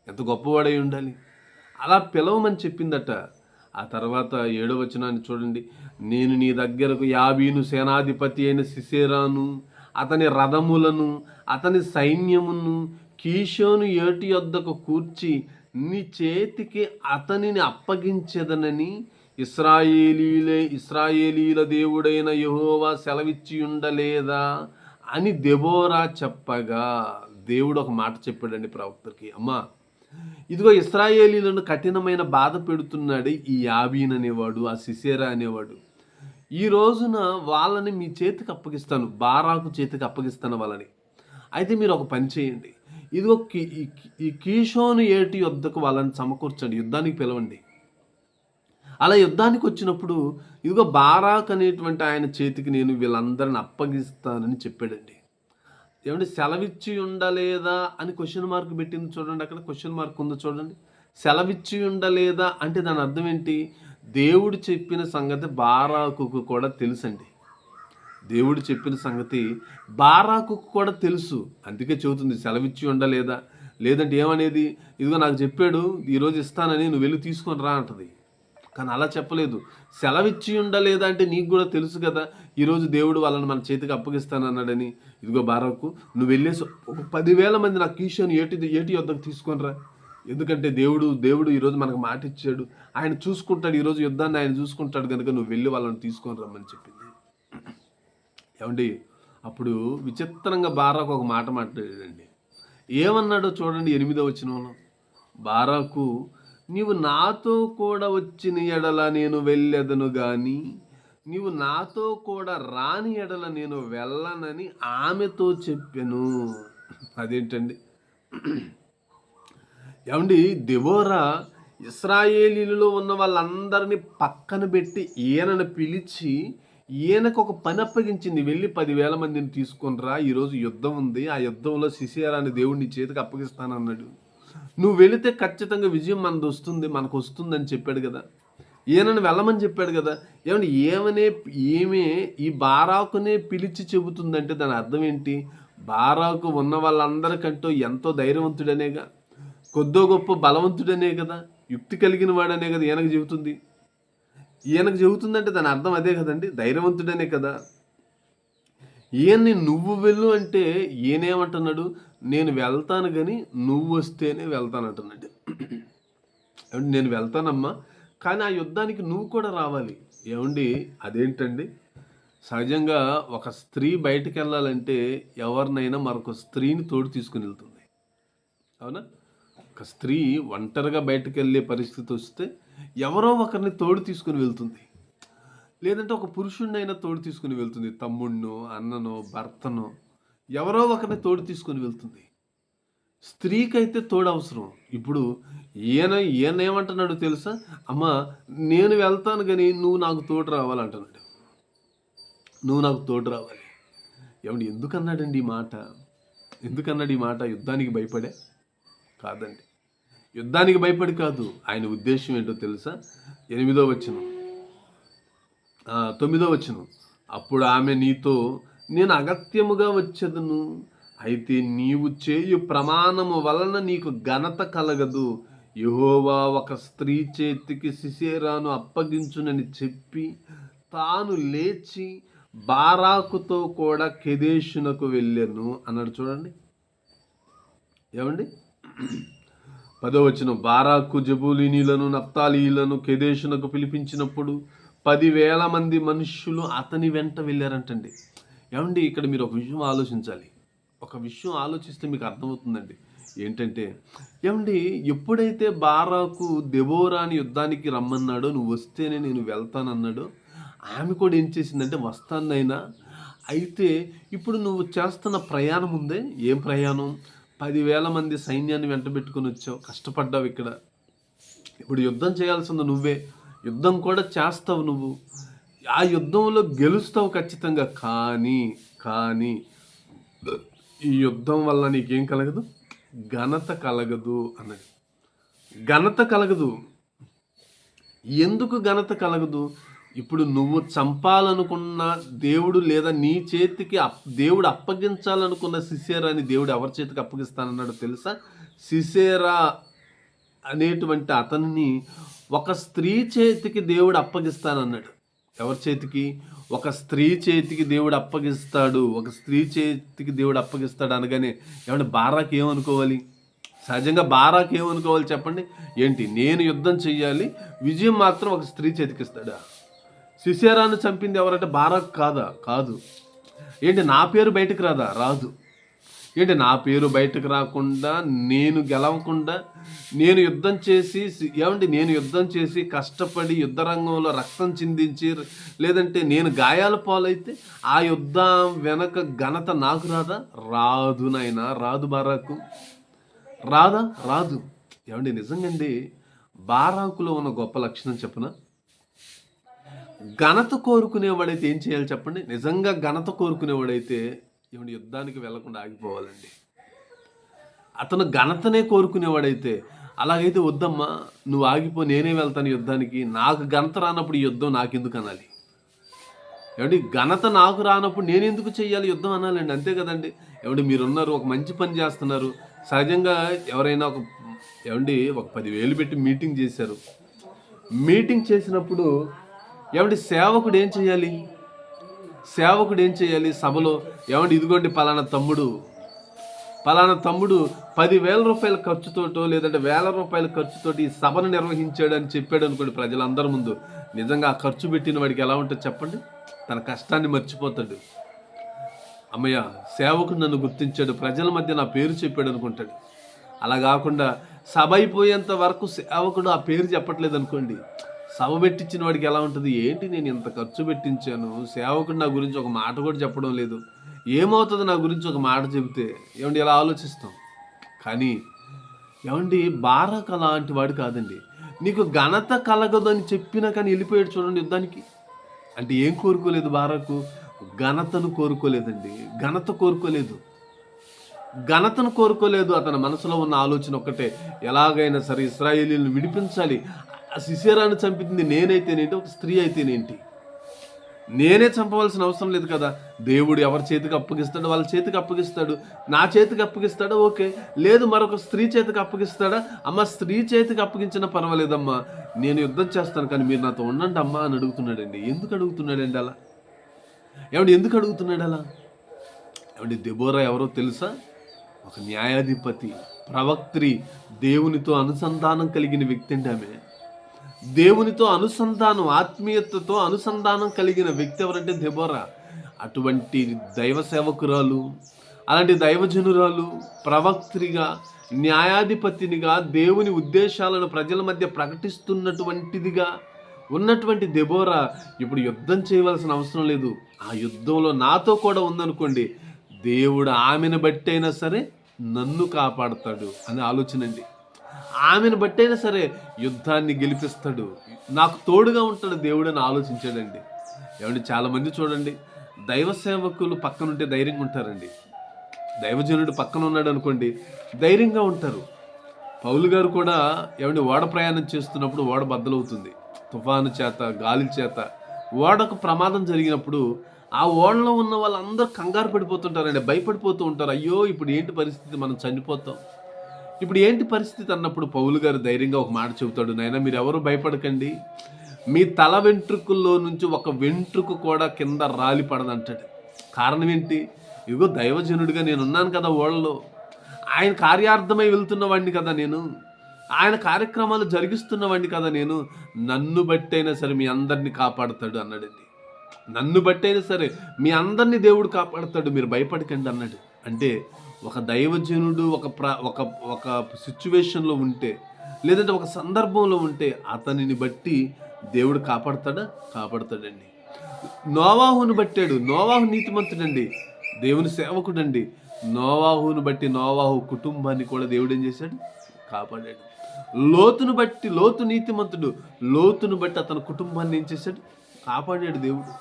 ఎంత గొప్పవాడై ఉండాలి. అలా పిలవమని చెప్పిందట. ఆ తర్వాత 7వ వచనాన్ని చూడండి, నేను నీ దగ్గరకు యాబీను సేనాధిపతి అయిన సిసేరాను, అతని రథములను, అతని సైన్యమును కీషోను ఏటి యొద్దకు కూర్చి నీ చేతికి అతనిని అప్పగించెదనని ఇశ్రాయేలీల దేవుడైన యెహోవా సెలవిచ్చి ఉండలేదా అని దెబోరా చెప్పగా, దేవుడు ఒక మాట చెప్పాడండి ప్రవక్తకి, అమ్మా ఇదిగో ఇశ్రాయేలీలను కఠినమైన బాధ పెడుతున్నాడు ఈ యాబీన్ అనేవాడు, ఆ సిసేరా అనేవాడు. ఈ రోజున వాళ్ళని మీ చేతికి అప్పగిస్తాను, బారాకు చేతికి అప్పగిస్తాను వాళ్ళని. అయితే మీరు ఒక పని చేయండి, ఇదిగో ఈ కీషోను ఏటి యొద్దకు వాళ్ళని సమకూర్చండి, యుద్ధానికి పిలవండి. అలా యుద్ధానికి వచ్చినప్పుడు ఇదిగో బారాక్ అనేటువంటి ఆయన చేతికి నేను వీళ్ళందరిని అప్పగిస్తానని చెప్పాడండి. ఏమంటే సెలవిచ్చి ఉండలేదా అని క్వశ్చన్ మార్క్ పెట్టింది చూడండి, అక్కడ క్వశ్చన్ మార్క్ ఉందో చూడండి. సెలవిచ్చి ఉండలేదా అంటే దాని అర్థం ఏంటి? దేవుడు చెప్పిన సంగతి బారాకుకు కూడా తెలుసండి. దేవుడు చెప్పిన సంగతి బారాకుకు కూడా తెలుసు, అందుకే చెబుతుంది సెలవిచ్చి ఉండలేదా. లేదంటే ఏమనేది, ఇదిగో నాకు చెప్పాడు ఈరోజు ఇస్తానని, నువ్వు వెళ్ళి తీసుకొని రా అంటది. కానీ అలా చెప్పలేదు. సెలవిచ్చి ఉండలేదా అంటే నీకు కూడా తెలుసు కదా, ఈరోజు దేవుడు వాళ్ళని మన చేతికి అప్పగిస్తానన్నాడని. ఇదిగో బారాకు, నువ్వు వెళ్ళేసి ఒక 10,000 మంది నా కీషోని ఏటి యొద్దకు తీసుకొనిరా. ఎందుకంటే దేవుడు ఈరోజు మనకు మాట ఇచ్చాడు, ఆయన చూసుకుంటాడు, ఈరోజు యుద్ధాన్ని ఆయన చూసుకుంటాడు కనుక నువ్వు వెళ్ళి వాళ్ళని తీసుకొని రమ్మని చెప్పింది. ఏమండి, అప్పుడు విచిత్రంగా బారాకు ఒక మాట మాట్లాడాడండి. ఏమన్నాడో చూడండి 8వ వచనంలో. బారాకు, నీవు నాతో కూడా వచ్చిన ఎడల నేను వెళ్ళెదను గాని నీవు నాతో కూడా రాని ఎడల నేను వెళ్ళనని ఆమెతో చెప్పెను. అదేంటండి? ఏమండి, దెబోరా ఇశ్రాయేలీలో ఉన్న వాళ్ళందరినీ పక్కన పెట్టి ఈయనను పిలిచి ఈయనకు ఒక పని అప్పగించింది. వెళ్ళి 10,000 మందిని తీసుకొని రా, ఈరోజు యుద్ధం ఉంది, ఆ యుద్ధంలో సిసేరాని దేవుడిని చేతికి అప్పగిస్తానన్నాడు. నువ్వు వెళితే ఖచ్చితంగా విజయం మనకు వస్తుందని చెప్పాడు కదా, ఈయనను వెళ్ళమని చెప్పాడు కదా. ఏమంటే ఏమే ఈ బారాకునే పిలిచి చెబుతుందంటే దాని అర్థం ఏంటి? బారాకు ఉన్న వాళ్ళందరికంటూ ఎంతో ధైర్యవంతుడనేగా, కొద్దో గొప్ప బలవంతుడనే కదా, యుక్తి కలిగిన వాడనే కదా ఈయనకు చెబుతుందంటే దాని అర్థం అదే కదండి, ధైర్యవంతుడనే కదా. ఈయన్ని నువ్వు వెళ్ళు అంటే ఈయనేమంటున్నాడు? నేను వెళ్తాను కానీ నువ్వు వస్తేనే వెళ్తానంటున్నాడు. నేను వెళ్తానమ్మా, కానీ ఆ యుద్ధానికి నువ్వు కూడా రావాలి. ఏమండి, అదేంటండి? సహజంగా ఒక స్త్రీ బయటికి వెళ్ళాలంటే ఎవరినైనా మరొక స్త్రీని తోడు తీసుకుని వెళ్తుంది, అవునా? ఒక స్త్రీ ఒంటరిగా బయటకు వెళ్ళే పరిస్థితి వస్తే ఎవరో ఒకరిని తోడు తీసుకుని వెళ్తుంది, లేదంటే ఒక పురుషుడినైనా తోడు తీసుకుని వెళ్తుంది, తమ్ముడినో అన్ననో భర్తనో ఎవరో ఒకరిని తోడు తీసుకుని వెళ్తుంది. స్త్రీకి అయితే తోడు అవసరం. ఇప్పుడు ఈయన ఏమంటున్నాడు తెలుసా? అమ్మ, నేను వెళ్తాను కానీ నువ్వు నాకు తోడు రావాలంటున్నాడు. నువ్వు నాకు తోడు రావాలి. ఏమండి, ఎందుకన్నాడండి ఈ మాట? ఎందుకన్నాడు ఈ మాట? యుద్ధానికి భయపడే కాదండి, యుద్ధానికి భయపడి కాదు. ఆయన ఉద్దేశం ఏంటో తెలుసా? 8వ వచనం 9వ వచనం. అప్పుడు ఆమె నీతో, నేను అగత్యముగా వచ్చేదను, అయితే నీవు చేయు ప్రమాణము వలన నీకు ఘనత కలగదు. యెహోవా ఒక స్త్రీ చేతికి సిసేరాను అప్పగించునని చెప్పి తాను లేచి బారాకుతో కూడా కెదేషునకు వెళ్ళాను అన్నాడు. చూడండి ఏమండి, 10వ వచనం. బారాకు జబూలీయులను నఫ్తాలీయులను కెదేషునకు పిలిపించినప్పుడు 10,000 మంది మనుష్యులు అతని వెంట వెళ్ళారంటండి. ఏమండి, ఇక్కడ మీరు ఒక విషయం ఆలోచించాలి. ఒక విషయం ఆలోచిస్తే మీకు అర్థమవుతుందండి. ఏంటంటే, ఏమండి, ఎప్పుడైతే బారాకు దెబోరాని యుద్ధానికి రమ్మన్నాడో, నువ్వు వస్తేనే నేను వెళ్తానన్నాడో, ఆమె కూడా ఏం చేసిందంటే వస్తానైనా. అయితే ఇప్పుడు నువ్వు చేస్తున్న ప్రయాణం ఉందే, ఏం ప్రయాణం? 10,000 మంది సైన్యాన్ని వెంట పెట్టుకుని వచ్చావు, కష్టపడ్డావు ఇక్కడ. ఇప్పుడు యుద్ధం చేయాల్సింది నువ్వే, యుద్ధం కూడా చేస్తావు నువ్వు, ఆ యుద్ధంలో గెలుస్తావు ఖచ్చితంగా. కానీ ఈ యుద్ధం వల్ల నీకేం కలగదు? ఘనత కలగదు అన్నది. ఘనత కలగదు. ఎందుకు ఘనత కలగదు? ఇప్పుడు నువ్వు చంపాలనుకున్న దేవుడు, లేదా నీ చేతికి దేవుడు అప్పగించాలనుకున్న సిసేరాని దేవుడు ఎవరి చేతికి అప్పగిస్తానన్నాడు తెలుసా? సిసేరా అనేటువంటి అతన్ని ఒక స్త్రీ చేతికి దేవుడు అప్పగిస్తానన్నాడు. ఎవరి చేతికి? ఒక స్త్రీ చేతికి దేవుడు అప్పగిస్తాడు. ఒక స్త్రీ చేతికి దేవుడు అప్పగిస్తాడు అనగానే ఏమంటే బారాకు ఏమనుకోవాలి? సహజంగా బారాకు ఏమనుకోవాలి చెప్పండి? ఏంటి, నేను యుద్ధం చెయ్యాలి, విజయం మాత్రం ఒక స్త్రీ చేతికి ఇస్తాడా? సిసేరాను చంపింది ఎవరంటే బారాకు కాదు. ఏంటి, నా పేరు బయటకు రాదు. ఏంటి, నా పేరు బయటకు రాకుండా, నేను గెలవకుండా, నేను యుద్ధం చేసి కష్టపడి యుద్ధ రంగంలో రక్తం చిందించి, లేదంటే నేను గాయాల పాలైతే ఆ యుద్ధం వెనక ఘనత నాకు రాదు నాయనా, రాదు బారాకు, రాదు. ఏమండి, నిజంగండి, బారాకులో ఉన్న గొప్ప లక్షణం చెప్పనా? ఘనత కోరుకునేవాడైతే ఏం చేయాలి చెప్పండి? నిజంగా ఘనత కోరుకునేవాడైతే ఏమండి, యుద్ధానికి వెళ్లకుండా ఆగిపోవాలండి. అతను ఘనతనే కోరుకునేవాడైతే, అలాగైతే వద్దమ్మా, నువ్వు ఆగిపో, నేనే వెళ్తాను యుద్ధానికి, నాకు ఘనత రానప్పుడు ఈ యుద్ధం నాకెందుకు అనాలి? ఏమండి, ఘనత నాకు రానప్పుడు నేను ఎందుకు చెయ్యాలి యుద్ధం అనాలండి, అంతే కదండి. ఏమండి, మీరున్నారు, ఒక మంచి పని చేస్తున్నారు. సహజంగా ఎవరైనా ఒక 10,000 పెట్టి మీటింగ్ చేశారు. మీటింగ్ చేసినప్పుడు ఏమంటే సేవకుడు ఏం చేయాలి? సభలో ఏమంటే ఇదిగోండి పలానా తమ్ముడు 10,000 రూపాయల ఖర్చుతోటో లేదంటే వేల రూపాయల ఖర్చుతోటి ఈ సభను నిర్వహించాడని చెప్పాడు అనుకోండి ప్రజలందరి ముందు. నిజంగా ఆ ఖర్చు పెట్టిన వాడికి ఎలా ఉంటుంది చెప్పండి? తన కష్టాన్ని మర్చిపోతాడు. అమ్మయ్య, సేవకుడు నన్ను గుర్తించాడు, ప్రజల మధ్య నా పేరు చెప్పాడు అనుకుంటాడు. అలా కాకుండా సభ అయిపోయేంత వరకు సేవకుడు ఆ పేరు చెప్పట్లేదు అనుకోండి, సభ పెట్టించిన వాడికి ఎలా ఉంటుంది? ఏంటి నేను ఇంత ఖర్చు పెట్టించాను, సేవకుడు నా గురించి ఒక మాట కూడా చెప్పడం లేదు, ఏమవుతుంది నా గురించి ఒక మాట చెబితే? ఏమండి ఇలా ఆలోచిస్తాం. కానీ ఏమండి బారాక్ అలాంటి వాడు కాదండి. నీకు ఘనత కలగదని చెప్పినా కానీ వెళ్ళిపోయాడు చూడండి యుద్ధానికి. అంటే ఏం కోరుకోలేదు బారాకు? ఘనతను కోరుకోలేదండి. ఘనతను కోరుకోలేదు. అతని మనసులో ఉన్న ఆలోచన ఒక్కటే, ఎలాగైనా సరే ఇశ్రాయేలీయులను విడిపించాలి. సిసెరాను చంపింది నేనైతేనేంటి, ఒక స్త్రీ అయితేనేంటి, నేనే చంపవలసిన అవసరం లేదు కదా. దేవుడు ఎవరి చేతికి అప్పగిస్తాడో వాళ్ళ చేతికి అప్పగిస్తాడు. నా చేతికి అప్పగిస్తాడా? ఓకే. లేదు మరొక స్త్రీ చేతికి అప్పగిస్తాడా? అమ్మ, స్త్రీ చేతికి అప్పగించినా పర్వాలేదమ్మా, నేను యుద్ధం చేస్తాను, కానీ మీరు నాతో ఉండండి అమ్మా అని అడుగుతున్నాడండి. ఎందుకు అడుగుతున్నాడండి అలా? ఎందుకు అడుగుతున్నాడు అలా? దెబోరా ఎవరో తెలుసా? ఒక న్యాయాధిపతి, ప్రవక్త్రి, దేవునితో అనుసంధానం కలిగిన వ్యక్తి అండి ఆమె. దేవునితో అనుసంధానం, ఆత్మీయతతో అనుసంధానం కలిగిన వ్యక్తి ఎవరంటే దెబోరా. అటువంటి దైవ సేవకురాలు, అలాంటి దైవజనురాలు, ప్రవక్త్రిగా, న్యాయాధిపతినిగా, దేవుని ఉద్దేశాలను ప్రజల మధ్య ప్రకటిస్తున్నటువంటిదిగా ఉన్నటువంటి దెబోరా ఇప్పుడు యుద్ధం చేయవలసిన అవసరం లేదు. ఆ యుద్ధంలో నాతో కూడా ఉందనుకోండి, దేవుడు ఆమెను బట్టైనా సరే నన్ను కాపాడతాడు అని ఆలోచనండి. ఆమెను బట్టైనా సరే యుద్ధాన్ని గెలిపిస్తాడు, నాకు తోడుగా ఉంటాడు దేవుడు అని ఆలోచించాడండి. చాలామంది చూడండి, దైవ సేవకులు పక్కనుంటే ధైర్యంగా ఉంటారండి. దైవజనుడు పక్కన ఉన్నాడు అనుకోండి, ధైర్యంగా ఉంటారు. పౌలు గారు కూడా ఓడ ప్రయాణం చేస్తున్నప్పుడు ఓడ బద్దలవుతుంది. తుఫాను చేత, గాలి చేత ఓడకు ప్రమాదం జరిగినప్పుడు ఆ ఓడలో ఉన్న వాళ్ళందరూ కంగారు పడిపోతుంటారండి, భయపడిపోతూ ఉంటారు. అయ్యో ఇప్పుడు ఏంటి పరిస్థితి, మనం చనిపోతాం, ఇప్పుడు ఏంటి పరిస్థితి అన్నప్పుడు పౌలు గారు ధైర్యంగా ఒక మాట చెబుతాడు, నాయనా మీరు ఎవరు భయపడకండి, మీ తల వెంట్రుకల్లో నుంచి ఒక వెంట్రుకు కూడా కింద రాలి పడదంటాడు. కారణం ఏంటి? ఇదిగో దైవజనుడిగా నేనున్నాను కదా ఓడలో, ఆయన కార్యార్థమై వెళ్తున్నవాడిని కదా నేను, ఆయన కార్యక్రమాలు జరిగిస్తున్నవాడిని కదా నేను, నన్ను బట్టైనా సరే మీ అందరినీ కాపాడుతాడు అన్నాడండి. నన్ను బట్టైనా సరే మీ అందరినీ దేవుడు కాపాడుతాడు, మీరు భయపడకండి అన్నాడు. అంటే ఒక దైవజనుడు ఒక సిచ్యువేషన్లో ఉంటే, లేదంటే ఒక సందర్భంలో ఉంటే అతనిని బట్టి దేవుడు కాపాడతాడండి. నోవాహును బట్టాడు. నోవాహు నీతిమంతుడండి, దేవుని సేవకుడండి. నోవాహును బట్టి నోవాహు కుటుంబాన్ని కూడా దేవుడు ఏం చేశాడు? కాపాడాడు. లోతును బట్టి, లోతు నీతిమంతుడు, లోతును బట్టి అతని కుటుంబాన్ని ఏం చేశాడు? కాపాడాడు దేవుడు.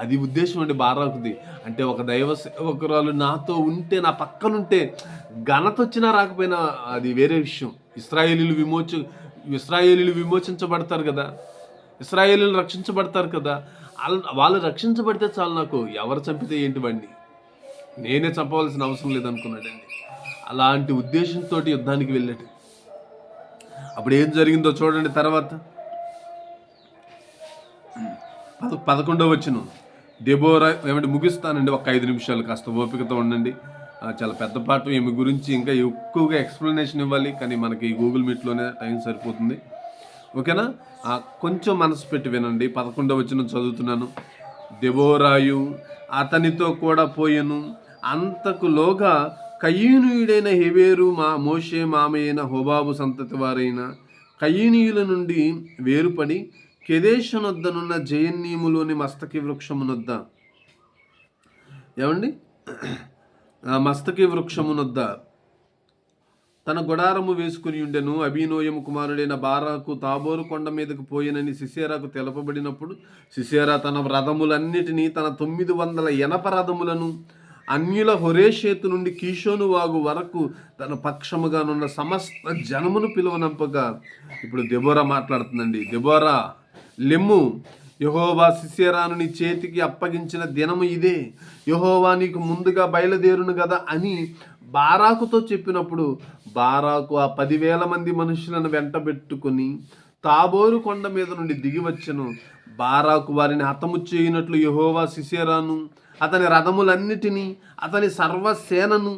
అది ఉద్దేశం అండి బారాకుది. అంటే ఒక దైవ సేవకురాలు నాతో ఉంటే, నా పక్కనుంటే, ఘనత వచ్చినా రాకపోయినా అది వేరే విషయం. ఇశ్రాయేలీలు విమోచించబడతారు కదా, ఇశ్రాయేలీలు రక్షించబడతారు కదా, వాళ్ళు రక్షించబడితే చాలు, నాకు ఎవరు చంపితే ఏంటి వాడిని, నేనే చంపవలసిన అవసరం లేదనుకున్నాడండి. అలాంటి ఉద్దేశంతో యుద్ధానికి వెళ్ళాడు. అప్పుడు ఏం జరిగిందో చూడండి. తర్వాత 11వ వచనం, దెబోరా ముగిస్తానండి, ఒక 5 నిమిషాలు, కాస్త ఓపికతో ఉండండి. చాలా పెద్ద పాట, ఈమె గురించి ఇంకా ఎక్కువగా ఎక్స్ప్లెనేషన్ ఇవ్వాలి, కానీ మనకి ఈ గూగుల్ మీట్లోనే టైం సరిపోతుంది. ఓకేనా? కొంచెం మనసు పెట్టి వినండి. 11వ వచనం చదువుతున్నాను. దెబోరాయు అతనితో కూడా పోయెను. అంతకులోగా కయీనీయుడైన హెబెరు మోషే మామయ్యైన హోబాబు సంతతి వారైన కయీనీయుల నుండి వేరుపడి కెదేషునొద్దనున్న జయన్నీములోని మస్తకి వృక్షమునొద్ద మస్తకి వృక్షమునొద్ద తన గుడారము వేసుకుని ఉండెను. అబీనోయము కుమారుడైన బారాకు తాబోరు కొండ మీదకు పోయినని సిసెరాకు తెలపబడినప్పుడు సిసెరా తన రథములన్నిటినీ, తన 900 ఎనప రథములను అన్యుల హొరేషేతు నుండి కీషోను వాగు వరకు తన పక్షముగానున్న సమస్త జనమును పిలువనంపగా, ఇప్పుడు దెబోరా మాట్లాడుతుందండి. దెబోరా లెమ్ము, యెహోవా సిసెరాను నీ చేతికి అప్పగించిన దినము ఇదే, యెహోవా నీకు ముందుగా బయలుదేరును కదా అని బారాకుతో చెప్పినప్పుడు, బారాకు ఆ 10,000 మంది మనుషులను వెంటబెట్టుకుని తాబోరు కొండ మీద నుండి దిగి వచ్చెను. బారాకు వారిని హతము చేయనట్లు యెహోవా సిసెరాను, అతని రథములన్నిటినీ, అతని సర్వసేనను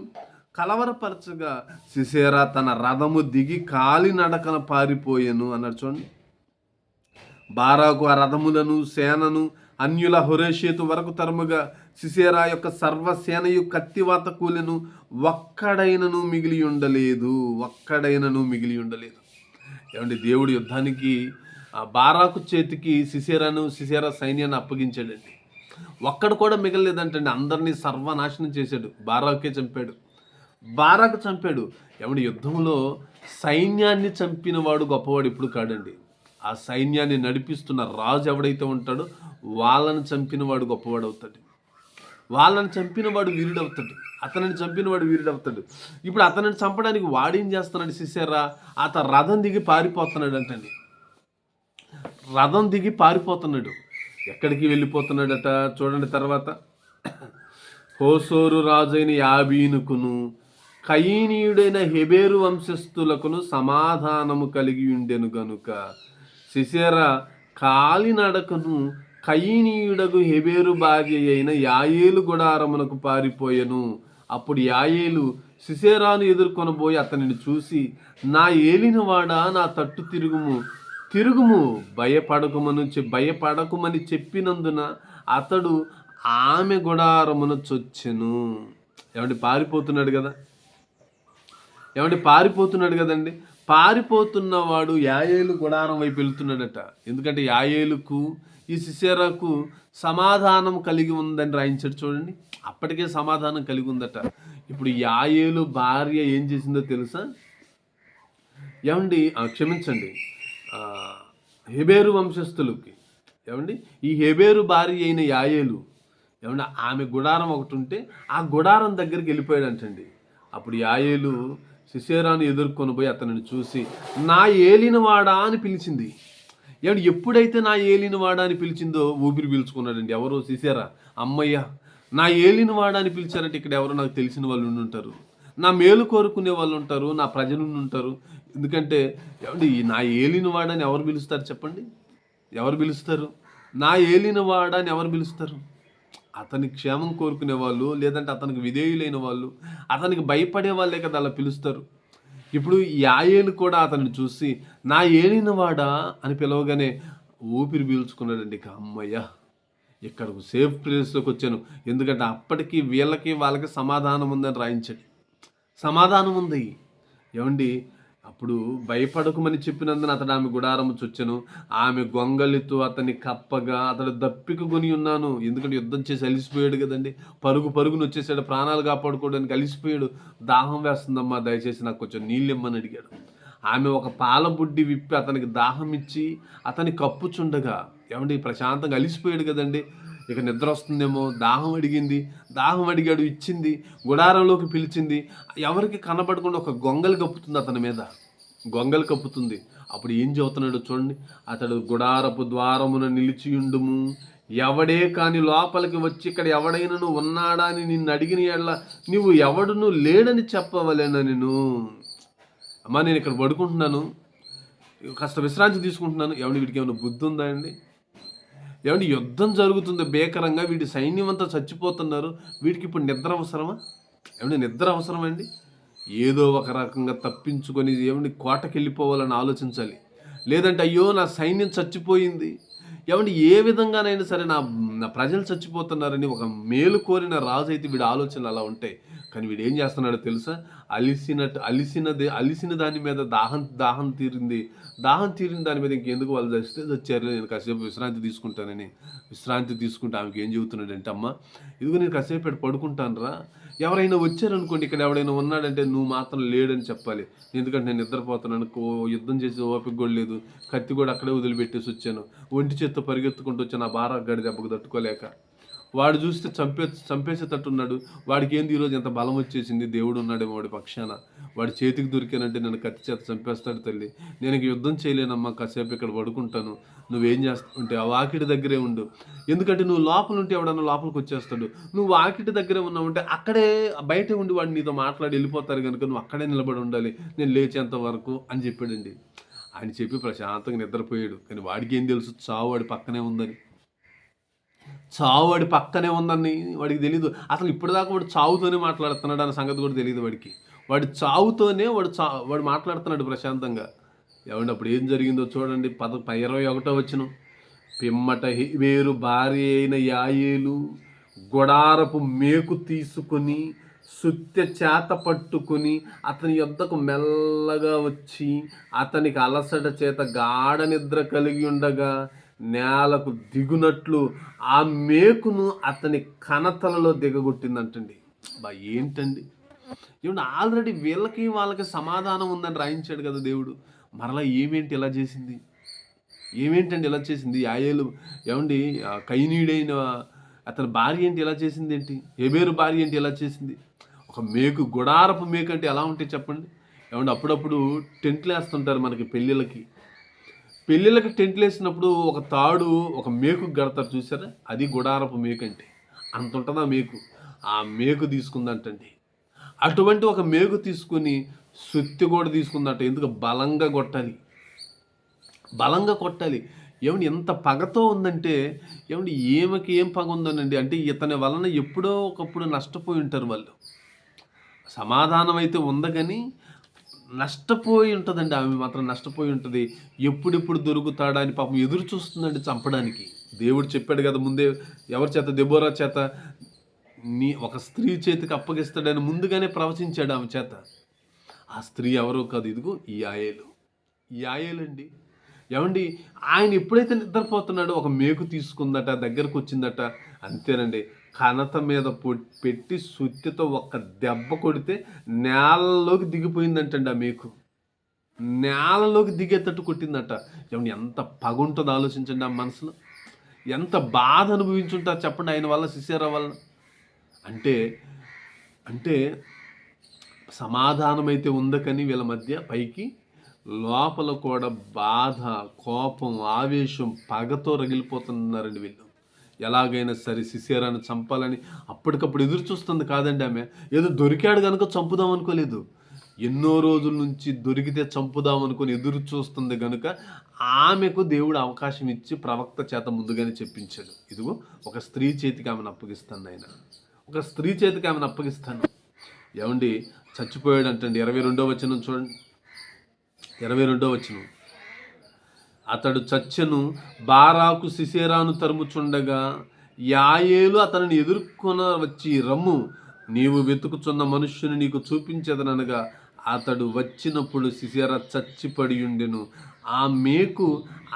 కలవరపరచగా సిసెరా తన రథము దిగి కాలినడకన పారిపోయెను అన్నాడు. చూడండి, బారాకు ఆ రథములను సేనను అన్యుల హొరేషేతు వరకు తరుముగా సిసెరా యొక్క సర్వసేనయు కత్తివాత కూలెను. ఒక్కడైనను మిగిలి ఉండలేదు. ఏమంటే దేవుడు యుద్ధానికి బారాకు చేతికి సిసెరా సైన్యాన్ని అప్పగించాడండి. ఒక్కడు కూడా మిగలలేదంటండి. అందరినీ సర్వనాశనం చేశాడు. బారాకు చంపాడు. ఏమంటే యుద్ధంలో సైన్యాన్ని చంపినవాడు గొప్పవాడు ఇప్పుడు కాడండి. ఆ సైన్యాన్ని నడిపిస్తున్న రాజు ఎవడైతే ఉంటాడో వాళ్ళని చంపినవాడు గొప్పవాడు అవుతాడు. వాళ్ళని చంపినవాడు వీరుడవుతాడు. అతనిని చంపినవాడు వీరుడవుతాడు. ఇప్పుడు అతనిని చంపడానికి వాడేం చేస్తున్నాడు? సిసెరా అతను రథం దిగి పారిపోతున్నాడు అంటండి. ఎక్కడికి వెళ్ళిపోతున్నాడట చూడండి. తర్వాత హోసోరు రాజైన యాబీనుకును కయీనీయుడైన హెబెరు వంశస్థులకును సమాధానము కలిగి ఉండెను గనుక సిసెరా కాలినడకను కయీనీయుడగు హెబెరు భార్య అయిన యాయేలు గుడారమునకు పారిపోయెను. అప్పుడు యాయేలు సిసెరాను ఎదుర్కొనబోయి అతనిని చూసి, నా ఏలినవాడా, నా తట్టు తిరుగుము భయపడకుమని చెప్పినందున అతడు ఆమె గుడారమున చొచ్చెను. ఏమంటే పారిపోతున్నాడు కదండి. పారిపోతున్నవాడు యాయేలు గుడారం వైపు వెళ్తున్నాడట. ఎందుకంటే యాయేలుకు ఈ సిసెరాకు సమాధానం కలిగి ఉందని రాయించాడు. చూడండి, అప్పటికే సమాధానం కలిగి ఉందట. ఇప్పుడు యాయేలు భార్య ఏం చేసిందో తెలుసా? ఏమండి క్షమించండి, హెబెరు వంశస్థులకి ఈ హెబెరు భార్య అయిన యాయేలు ఆమె గుడారం ఒకటి ఉంటే ఆ గుడారం దగ్గరికి వెళ్ళిపోయాడంటండి. అప్పుడు యాయేలు సిసెరాను ఎదుర్కొని పోయి అతనిని చూసి, నా ఏలినవాడా అని పిలిచింది. ఎప్పుడైతే నా ఏలినవాడా అని పిలిచిందో ఊపిరి పీల్చుకున్నాడండి. ఎవరో సిసెరా, అమ్మయ్య, నా ఏలినవాడా అని పిలిచారంటే ఇక్కడ ఎవరో నాకు తెలిసిన వాళ్ళు ఉంటారు, నా మేలు కోరుకునే వాళ్ళు ఉంటారు, నా ప్రజలు ఉంటారు. ఎందుకంటే నా ఏలినవాడని ఎవరు పిలుస్తారు చెప్పండి? ఎవరు పిలుస్తారు? నా ఏలినవాడని ఎవరు పిలుస్తారు? అతని క్షేమం కోరుకునే వాళ్ళు, లేదంటే అతనికి విధేయులైన వాళ్ళు, అతనికి భయపడే వాళ్ళే కదా అలా పిలుస్తారు. ఇప్పుడు యాయేలు కూడా అతన్ని చూసి నా ఏలినవాడా అని పిలవగానే ఊపిరి పీల్చుకున్నాడండి. అమ్మయ్య, ఇక్కడకు సేఫ్ ప్లేస్లోకి వచ్చాను. ఎందుకంటే అప్పటికి వాళ్ళకి సమాధానం ఉందని రాయించాడు. సమాధానం ఉంది. అప్పుడు భయపడకుమని చెప్పినందున అతడు ఆమె గుడారము చొచ్చెను. ఆమె గొంగలితో అతన్ని కప్పగా అతడు దప్పిక కొని ఉన్నాను. ఎందుకంటే యుద్ధం చేసి అలిసిపోయాడు కదండి. పరుగును వచ్చేసాడు. ప్రాణాలు కాపాడుకోవడానికి అలిసిపోయాడు. దాహం వేస్తుందమ్మా, దయచేసి నాకు కొంచెం నీళ్ళు ఇమ్మని అడిగాడు. ఆమె ఒక పాల బుడ్డి విప్పి అతనికి దాహం ఇచ్చి అతని కప్పుచుండగా ప్రశాంతంగా అలిసిపోయాడు కదండి. ఇక నిద్ర వస్తుందేమో, దాహం అడిగాడు, ఇచ్చింది. గుడారంలోకి పిలిచింది. ఎవరికి కనబడకుండా ఒక గొంగలు కప్పుతుంది. అప్పుడు ఏం చెబుతున్నాడు చూడండి. అతడు గుడారపు ద్వారమున నిలిచియుండుము, ఎవడే కాని లోపలికి వచ్చి ఇక్కడ ఎవడైనా ఉన్నాడా అని నిన్ను అడిగిన ఎడల నువ్వు ఎవడును లేడని చెప్పవలేనా? అమ్మా, నేను ఇక్కడ పడుకుంటున్నాను, కాస్త విశ్రాంతి తీసుకుంటున్నాను. వీడికి ఏమైనా బుద్ధి ఉందా అండి? యుద్ధం జరుగుతుంది భీకరంగా, వీడి సైన్యం అంతా చచ్చిపోతున్నారు, వీడికి ఇప్పుడు నిద్ర అవసరమా? నిద్ర అవసరమండి? ఏదో ఒక రకంగా తప్పించుకొని కోటకి వెళ్ళిపోవాలని ఆలోచించాలి. లేదంటే అయ్యో నా సైన్యం చచ్చిపోయింది, ఏ విధంగానైనా సరే నా ప్రజలు చచ్చిపోతున్నారని ఒక మేలు కోరిన రాజు అయితే వీడి ఆలోచనలు అలా ఉంటాయి. కానీ వీడు ఏం చేస్తున్నాడో తెలుసా? అలిసిన దాని మీద దాహం తీరిన దాని మీద ఇంకెందుకు వాళ్ళు చచ్చారు, నేను కాసేపు విశ్రాంతి తీసుకుంటా. ఆమెకి ఏం చెబుతున్నాడంటే, అమ్మ ఇదిగో నేను కాసేపు పడుకుంటాను రా, ఎవరైనా వచ్చారనుకోండి, ఇక్కడ ఎవడైనా ఉన్నాడంటే నువ్వు మాత్రం లేడని చెప్పాలి. ఎందుకంటే నేను నిద్రపోతున్నాను, యుద్ధం చేసి ఓపిక కూడా లేదు, కత్తి కూడా అక్కడే వదిలిపెట్టేసి వచ్చాను, ఒంటి చేత్తో పరిగెత్తుకుంటూ వచ్చాను, ఆ గడి దెబ్బకు తట్టుకోలేక. వాడు చూస్తే చంపేసేటట్టున్నాడు. వాడికి ఏంది ఈరోజు ఎంత బలం వచ్చేసింది, దేవుడు ఉన్నాడేమో వాడి పక్షాన, వాడి చేతికి దొరికానంటే నన్ను కత్తి చేత చంపేస్తాడు తల్లి, నేను యుద్ధం చేయలేనమ్మా, కాసేపు ఇక్కడ పడుకుంటాను, నువ్వేం చేస్తుంటే ఆ వాకిటి దగ్గరే ఉండు. ఎందుకంటే నువ్వు లోపల ఉంటే ఎవడన్నా లోపలికి వచ్చేస్తాడు, నువ్వు వాకిటి దగ్గరే ఉన్నావంటే అక్కడే బయట ఉండి వాడు నీతో మాట్లాడి వెళ్ళిపోతారు కనుక నువ్వు అక్కడే నిలబడి ఉండాలి, నేను లేచేంత వరకు అని చెప్పాడండి. ఆయన చెప్పి ప్రశాంతంగా నిద్రపోయాడు. కానీ వాడికి ఏం తెలుసు చావు వాడి పక్కనే ఉందని. చావు వాడి పక్కనే ఉందని వాడికి తెలీదు. అసలు ఇప్పటిదాకా వాడు చావుతోనే మాట్లాడుతున్నాడు అన్న సంగతి కూడా తెలియదు వాడికి. వాడి చావుతోనే వాడు మాట్లాడుతున్నాడు ప్రశాంతంగా. ఏమండి అప్పుడు ఏం జరిగిందో చూడండి. 21వ వచనం. పిమ్మట హెబెరు భార్య అయిన యాయేలు గుడారపు మేకు తీసుకొని సుత్తె చేత పట్టుకుని అతని యొద్దకు మెల్లగా వచ్చి అతనికి అలసట చేత గాఢ నిద్ర కలిగి ఉండగా నేలకు దిగునట్లు ఆ మేకును అతని కనతలలో దిగగొట్టిందంటండి. ఏంటండి ఏమంటే ఆల్రెడీ వాళ్ళకి సమాధానం ఉందని రాయించాడు కదా దేవుడు. మరలా ఏమేంటి ఇలా చేసింది? ఏమేంటండి ఇలా చేసింది? యాయేలు ఏమండి కయనీయుడైన అతని భార్య ఏంటి ఇలా చేసింది ఏంటి? హెబెరు భార్య ఏంటి ఇలా చేసింది? ఒక మేకు, గుడారపు మేకు అంటే ఎలా ఉంటాయి చెప్పండి? ఏమంటే అప్పుడప్పుడు టెంట్లు వేస్తుంటారు మనకి పెళ్ళిళ్ళకి టెంట్లు వేసినప్పుడు ఒక తాడు ఒక మేకు గడతారు చూసారా? అది గుడారపు మేకు అంటే. అంత ఉంటుంది ఆ మేకు. ఆ మేకు తీసుకుందంటండి. అటువంటి ఒక మేకు తీసుకుని సుత్తి కూడా తీసుకుందంట. ఎందుకు? బలంగా కొట్టాలి. ఏమండి ఎంత పగతో ఉందంటే, ఏమండి ఏమకి ఏం పగ ఉందనండి అంటే ఇతని వలన ఎప్పుడో ఒకప్పుడు నష్టపోయి ఉంటారు వాళ్ళు. సమాధానం అయితే ఉంది కానీ నష్టపోయి ఉంటుందండి. ఆమె మాత్రం నష్టపోయి ఉంటుంది. ఎప్పుడెప్పుడు దొరుకుతాడా అని పాపం ఎదురు చూస్తుందండి చంపడానికి. దేవుడు చెప్పాడు కదా ముందే, ఎవరి చేత? దెబోరా చేత ఒక స్త్రీ చేతికి అప్పగిస్తాడని ముందుగానే ప్రవచించాడు ఆమె చేత. ఆ స్త్రీ ఎవరో కాదు, ఇదిగో ఈ యాయేలండి. ఏమండి ఆయన ఎప్పుడైతే నిద్రపోతున్నాడో ఒక మేకు తీసుకుందట, దగ్గరకు వచ్చిందట. అంతేనండి, కనత మీద పెట్టి సుత్తితో ఒక్క దెబ్బ కొడితే నేలలోకి దిగిపోయిందంటండి. ఆ మేకు నేలలోకి దిగేటట్టు కొట్టిందట. ఏమండి ఎంత పగుంటుందో ఆలోచించండి. ఆ మనసులో ఎంత బాధ అనుభవించుంటారు చెప్పండి ఆయన వల్ల, సిసేరా వల్ల. అంటే సమాధానం అయితే ఉందకని వీళ్ళ మధ్య పైకి లోపల కూడా బాధ, కోపం, ఆవేశం, పగతో రగిలిపోతున్నారండి వీళ్ళు. ఎలాగైనా సరే సిసేరాను చంపాలని అప్పటికప్పుడు ఎదురు చూస్తుంది కాదండి ఆమె. ఏదో దొరికాడు కనుక చంపుదాం అనుకోలేదు. ఎన్నో రోజుల నుంచి దొరికితే చంపుదాం అనుకుని ఎదురు చూస్తుంది కనుక ఆమెకు దేవుడు అవకాశం ఇచ్చి ప్రవక్త చేత ముందుగానే చెప్పించాడు. ఇదిగో ఒక స్త్రీ చేతికి ఆమెను అప్పగిస్తాను ఆయన, ఒక స్త్రీ చేతికి ఆమెను అప్పగిస్తాను. ఏమండి చచ్చిపోయాడు అంటండి. 22వ వచనం చూడండి. 22వ వచనం. అతడు చచ్చెను, బారాకు సిసేరాను తరుముచుండగా యాయేలు అతనిని ఎదుర్కొన వచ్చి, రమ్ము, నీవు వెతుకుచున్న మనుష్యుని నీకు చూపించదనగా అతడు వచ్చినప్పుడు సిసేరా చచ్చిపడి ఉండెను, ఆ మేకు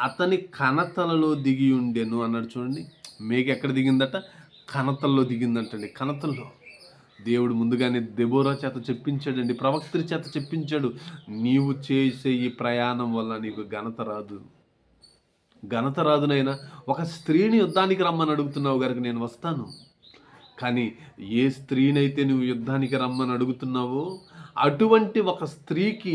అతని కనతలలో దిగి ఉండెను అన్నాడు. చూడండి, మేకు ఎక్కడ దిగిందట? కనతల్లో దిగిందంటండి. కనతల్లో దేవుడు ముందుగానే దెబోరా చేత చెప్పించాడండి, ప్రవక్త చేత చెప్పించాడు. నీవు చేసే ఈ ప్రయాణం వల్ల నీకు ఘనత రాదునైనా. ఒక స్త్రీని యుద్ధానికి రమ్మని అడుగుతున్నావు గారికి నేను వస్తాను. కానీ ఏ స్త్రీనైతే నువ్వు యుద్ధానికి రమ్మని అడుగుతున్నావో అటువంటి ఒక స్త్రీకి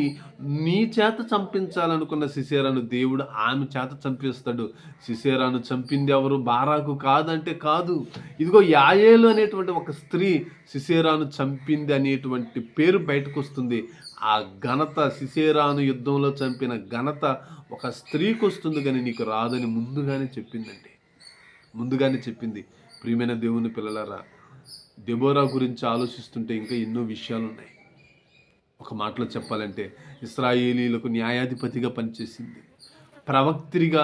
నీ చేత చంపించాలనుకున్న సిసేరాను దేవుడు ఆమె చేత చంపిస్తాడు. సిసేరాను చంపింది ఎవరు? బారాకు కాదంటే కాదు. ఇదిగో యాయేలు అనేటువంటి ఒక స్త్రీ సిసేరాను చంపింది అనేటువంటి పేరు బయటకు వస్తుంది. ఆ ఘనత, సిసేరాను యుద్ధంలో చంపిన ఘనత ఒక స్త్రీకి వస్తుంది కానీ నీకు రాదని ముందుగానే చెప్పింది. ప్రియమైన దేవుని పిల్లలారా, దెబోరా గురించి ఆలోచిస్తుంటే ఇంకా ఎన్నో విషయాలు ఉన్నాయి. ఒక మాటలో చెప్పాలంటే ఇశ్రాయేలీలకు న్యాయాధిపతిగా పనిచేసింది. ప్రవక్త్రిగా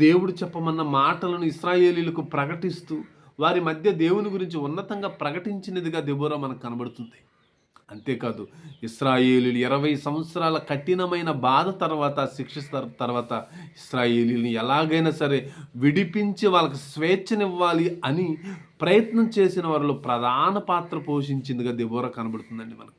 దేవుడు చెప్పమన్న మాటలను ఇశ్రాయేలీలకు ప్రకటిస్తూ వారి మధ్య దేవుని గురించి ఉన్నతంగా ప్రకటించినదిగా దెబోరా మనకు కనబడుతుంది. అంతేకాదు, ఇశ్రాయేలీలు 20 సంవత్సరాల కఠినమైన బాధ తర్వాత, శిక్ష తర్వాత ఇశ్రాయేలీని ఎలాగైనా సరే విడిపించి వాళ్ళకి స్వేచ్ఛనివ్వాలి అని ప్రయత్నం చేసిన వారిలో ప్రధాన పాత్ర పోషించిందిగా దెబోరా కనబడుతుందండి. మనకి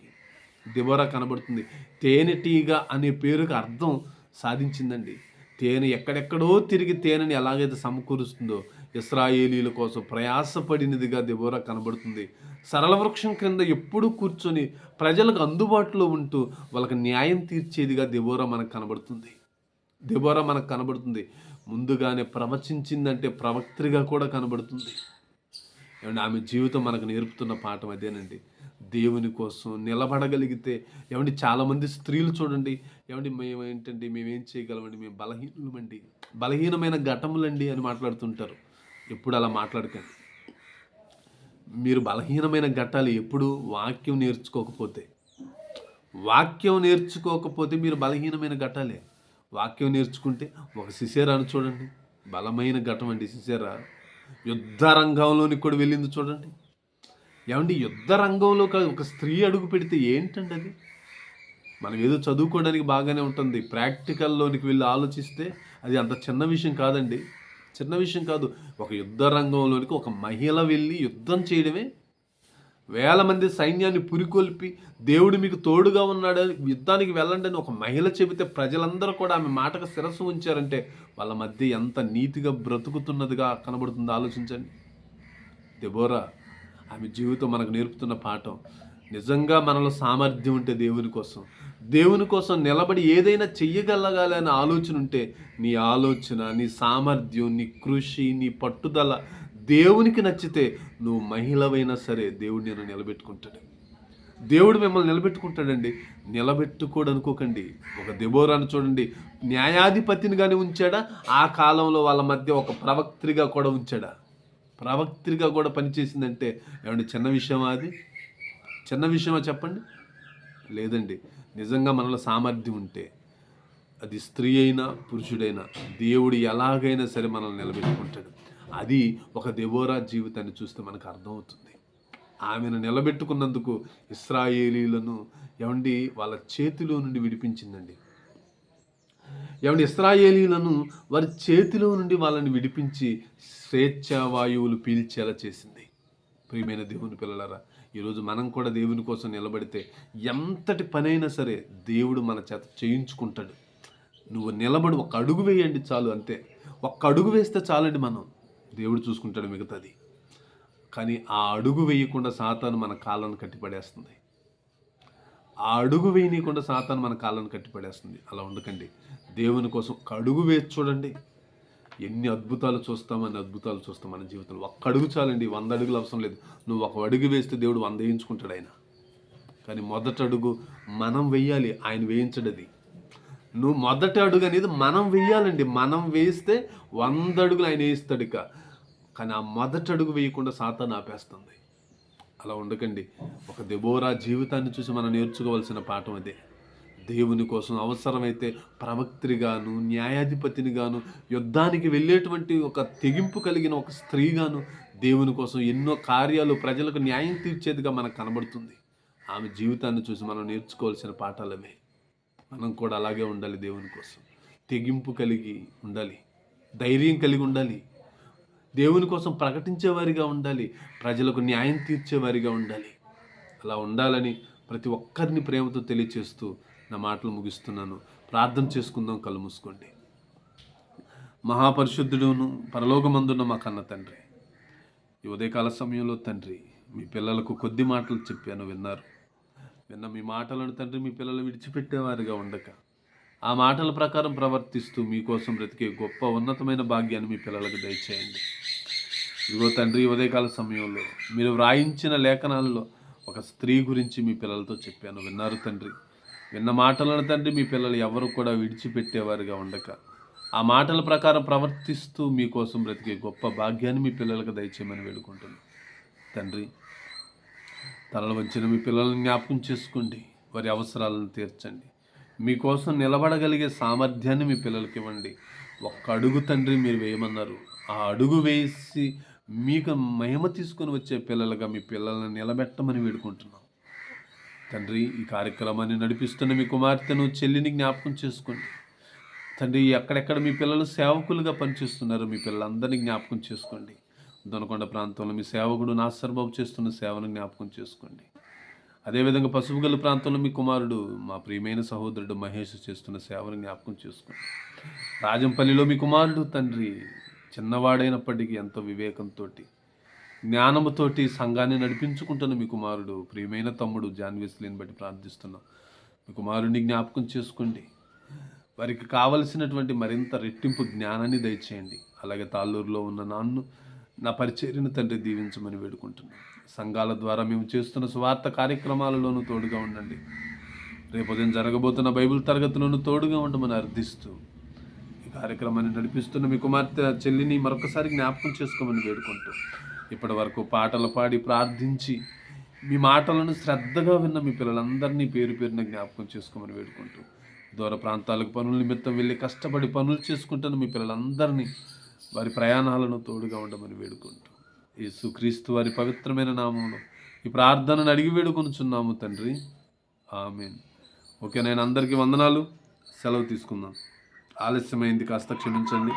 దెబోరా కనబడుతుంది. తేనెటీగ అనే పేరుకి అర్థం సాధించిందండి. తేనె ఎక్కడెక్కడో తిరిగి తేనెని ఎలాగైతే సమకూరుస్తుందో ఇశ్రాయేలీల కోసం ప్రయాసపడినదిగా దెబోరా కనబడుతుంది. సరళ వృక్షం క్రింద ఎప్పుడు కూర్చొని ప్రజలకు అందుబాటులో ఉంటూ వాళ్ళకి న్యాయం తీర్చేదిగా దెబోరా మనకు కనబడుతుంది. ముందుగానే ప్రవచించిందంటే ప్రవక్త్రిగా కూడా కనబడుతుంది. ఆమె జీవితం మనకు నేర్పుతున్న పాఠం అదేనండి. దేవుని కోసం నిలబడగలిగితే, ఏమండి చాలామంది స్త్రీలు చూడండి, ఏమండి మేమేం చేయగలమండి, మేము బలహీనులమండి, బలహీనమైన ఘటములండి అని మాట్లాడుతుంటారు. ఎప్పుడు అలా మాట్లాడకండి. మీరు బలహీనమైన ఘట్టాలు ఎప్పుడు వాక్యం నేర్చుకోకపోతే మీరు బలహీనమైన ఘట్టాలే. వాక్యం నేర్చుకుంటే ఒక సిసేరాను చూడండి, బలమైన ఘటం అండి సిసేరా. యుద్ధ రంగంలోనికి కూడా వెళ్ళింది చూడండి. ఏమండి యుద్ధ రంగంలో ఒక స్త్రీ అడుగు పెడితే ఏంటండి అది? మనం ఏదో చదువుకోవడానికి బాగానే ఉంటుంది, ప్రాక్టికల్లోనికి వెళ్ళి ఆలోచిస్తే అది అంత చిన్న విషయం కాదండి. చిన్న విషయం కాదు. ఒక యుద్ధ రంగంలోనికి ఒక మహిళ వెళ్ళి యుద్ధం చేయడమే, వేల మంది సైన్యాన్ని పురికొల్పి దేవుడు మీకు తోడుగా ఉన్నాడని యుద్ధానికి వెళ్ళండి అని ఒక మహిళ చెబితే ప్రజలందరూ కూడా ఆమె మాటకు శిరస్సు ఉంచారంటే వాళ్ళ మధ్య ఎంత నీతిగా బ్రతుకుతున్నదిగా కనబడుతుందో ఆలోచించండి. దెబోరా, ఆమె జీవితం మనకు నేర్పుతున్న పాఠం. నిజంగా మనలో సామర్థ్యం ఉంటే దేవుని కోసం నిలబడి ఏదైనా చెయ్యగలగాలి అనే ఆలోచన ఉంటే, నీ ఆలోచన, నీ సామర్థ్యం, నీ కృషి, నీ పట్టుదల దేవునికి నచ్చితే నువ్వు మహిళవైనా సరే దేవుడు నేను నిలబెట్టుకుంటాడు. దేవుడు మిమ్మల్ని నిలబెట్టుకుంటాడండి. నిలబెట్టుకోడు అనుకోకండి. ఒక దెబోరాను చూడండి, న్యాయాధిపతినిగానే ఉంచాడా, ఆ కాలంలో వాళ్ళ మధ్య ఒక ప్రవక్త్రిగా కూడా ఉంచాడా? ప్రవక్త్రిగా కూడా పనిచేసిందంటే ఏమంటే చిన్న విషయమా అది? చిన్న విషయమా చెప్పండి? లేదండి. నిజంగా మనలో సామర్థ్యం ఉంటే అది స్త్రీ అయినా పురుషుడైనా దేవుడు ఎలాగైనా సరే మనల్ని నిలబెట్టుకుంటాడు. అది ఒక దెబోరా జీవితాన్ని చూస్తే మనకు అర్థమవుతుంది. ఆమెను నిలబెట్టుకున్నందుకు ఇశ్రాయేలీలను ఏమండి వాళ్ళ చేతిలో నుండి విడిపించిందండి. ఏమండి ఇశ్రాయేలీలను వారి చేతిలో నుండి వాళ్ళని విడిపించి స్వేచ్ఛావాయువులు పీల్చేలా చేసింది. ప్రియమైన దేవుని పిల్లలారా, ఈరోజు మనం కూడా దేవుని కోసం నిలబడితే ఎంతటి పనైనా సరే దేవుడు మన చేత చేయించుకుంటాడు. నువ్వు నిలబడి ఒక అడుగు వేయండి చాలు, అంతే. ఒక్క అడుగు వేస్తే చాలండి, దేవుడు చూసుకుంటాడు మిగతాది. కానీ ఆ అడుగు వేయకుండా సాతాను మన కాళ్ళను కట్టిపడేస్తుంది. అలా ఉండకండి. దేవుని కోసం ఒక అడుగు వేసి చూడండి. ఎన్ని అద్భుతాలు చూస్తాం మన జీవితంలో. ఒక్క అడుగు చాలండి, 100 అడుగులు అవసరం లేదు. నువ్వు ఒక అడుగు వేస్తే దేవుడు 100 వేయించుకుంటాడు ఆయన. కానీ మొదటి అడుగు మనం వేయాలి, ఆయన వేయించడది. నువ్వు మొదటి అడుగు అనేది మనం వేయాలండి. మనం వేస్తే 100 అడుగులు ఆయన వేయిస్తాడు. కానీ ఆ మొదటి అడుగు వేయకుండా సాతాను ఆపేస్తుంది. అలా ఉండకండి. ఒక దెబోరా జీవితాన్ని చూసి మనం నేర్చుకోవాల్సిన పాఠం అదే. దేవుని కోసం అవసరమైతే ప్రవక్త్రిగాను, న్యాయాధిపతినిగాను, యుద్ధానికి వెళ్ళేటువంటి ఒక తెగింపు కలిగిన ఒక స్త్రీగాను దేవుని కోసం ఎన్నో కార్యాలు, ప్రజలకు న్యాయం తీర్చేదిగా మనకు కనబడుతుంది. ఆమె జీవితాన్ని చూసి మనం నేర్చుకోవాల్సిన పాఠాలవే. మనం కూడా అలాగే ఉండాలి. దేవుని కోసం తెగింపు కలిగి ఉండాలి, ధైర్యం కలిగి ఉండాలి, దేవుని కోసం ప్రకటించేవారిగా ఉండాలి, ప్రజలకు న్యాయం తీర్చేవారిగా ఉండాలి. అలా ఉండాలని ప్రతి ఒక్కరిని ప్రేమతో తెలియచేస్తూ నా మాటలు ముగిస్తున్నాను. ప్రార్థన చేసుకుందాం. కళ్ళు మూసుకోండి. మహాపరిశుద్ధుడును పరలోకమందున్న మా కన్న తండ్రి, ఈ ఉదయకాల సమయంలో తండ్రి, మీ పిల్లలకు కొద్ది మాటలు చెప్పాను, విన్న మీ మాటలను తండ్రి మీ పిల్లలు విడిచిపెట్టేవారిగా ఉండక ఆ మాటల ప్రకారం ప్రవర్తిస్తూ మీకోసం బ్రతికే గొప్ప ఉన్నతమైన భాగ్యాన్ని మీ పిల్లలకు దయచేయండి. ఇదిగో తండ్రి, ఉదయకాల సమయంలో మీరు వ్రాయించిన లేఖనాలలో ఒక స్త్రీ గురించి మీ పిల్లలతో చెప్పాను, విన్నారు తండ్రి. విన్న మాటలను తండ్రి మీ పిల్లలు ఎవరు కూడా విడిచిపెట్టేవారుగా ఉండక ఆ మాటల ప్రకారం ప్రవర్తిస్తూ మీకోసం బ్రతికే గొప్ప భాగ్యాన్ని మీ పిల్లలకు దయచేయమని వేడుకుంటున్నాను తండ్రి. తలలు వచ్చిన మీ పిల్లలను జ్ఞాపకం చేసుకోండి, వారి అవసరాలను తీర్చండి. మీకోసం నిలబడగలిగే సామర్థ్యాన్ని మీ పిల్లలకి ఇవ్వండి. ఒక్క అడుగు తండ్రి మీరు వేయమన్నారు, ఆ అడుగు వేసి మీకు మహిమ తీసుకొని వచ్చే పిల్లలుగా మీ పిల్లల్ని నిలబెట్టమని వేడుకుంటున్నాం తండ్రి. ఈ కార్యక్రమాన్ని నడిపిస్తున్న మీ కుమార్తెను, చెల్లిని జ్ఞాపకం చేసుకోండి తండ్రి. ఎక్కడెక్కడ మీ పిల్లలు సేవకులుగా పనిచేస్తున్నారు, మీ పిల్లలందరినీ జ్ఞాపకం చేసుకోండి. దొనకొండ ప్రాంతంలో మీ సేవకుడు నాసర్ బాబు చేస్తున్న సేవను జ్ఞాపకం చేసుకోండి. అదేవిధంగా పసుపుగల్లు ప్రాంతంలో మీ కుమారుడు, మా ప్రియమైన సహోదరుడు మహేష్ చేస్తున్న సేవను జ్ఞాపకం చేసుకోండి. రాజంపల్లిలో మీ కుమారుడు తండ్రి, చిన్నవాడైనప్పటికీ ఎంతో వివేకంతో, జ్ఞానముతోటి సంఘాన్ని నడిపించుకుంటున్న మీ కుమారుడు, ప్రియమైన తమ్ముడు జాన్వేస్లీని బట్టి ప్రార్థిస్తున్నాం. మీ కుమారుడిని జ్ఞాపకం చేసుకోండి. వారికి కావలసినటువంటి మరింత రెట్టింపు జ్ఞానాన్ని దయచేయండి. అలాగే తాళ్ళూరులో ఉన్న నాన్ను నా పరిచర్యను తండ్రి దీవించమని వేడుకుంటున్నాను. సంఘాల ద్వారా మేము చేస్తున్న స్వార్థ కార్యక్రమాలలోనూ తోడుగా ఉండండి. రేపు ఉదయం జరగబోతున్న బైబిల్ తరగతిలోనూ తోడుగా ఉండమని అర్థిస్తూ ఈ కార్యక్రమాన్ని నడిపిస్తున్న మీ కుమార్తె చెల్లిని మరొకసారి జ్ఞాపకం చేసుకోమని వేడుకుంటూ ఇప్పటి వరకు పాటలు పాడి ప్రార్థించి మీ మాటలను శ్రద్ధగా విన్న మీ పిల్లలందరినీ పేరు పేరున జ్ఞాపకం చేసుకోమని వేడుకుంటూ దూర ప్రాంతాలకు పనుల నిమిత్తం వెళ్ళి కష్టపడి పనులు చేసుకుంటున్న మీ పిల్లలందరినీ వారి ప్రయాణాలను తోడుగా ఉండమని వేడుకుంటూ యేసుక్రీస్తు వారి పవిత్రమైన నామంలో ఈ ప్రార్థనను అడిగి వేడుకొనుచున్నాము తండ్రి, ఆమేన్. ఓకే, నేను అందరికీ వందనాలు. సెలవు తీసుకుందాం. ఆలస్యమైంది, కాస్త క్షమించండి.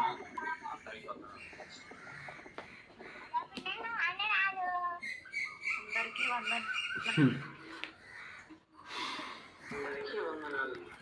అందరికీ వందనాలు.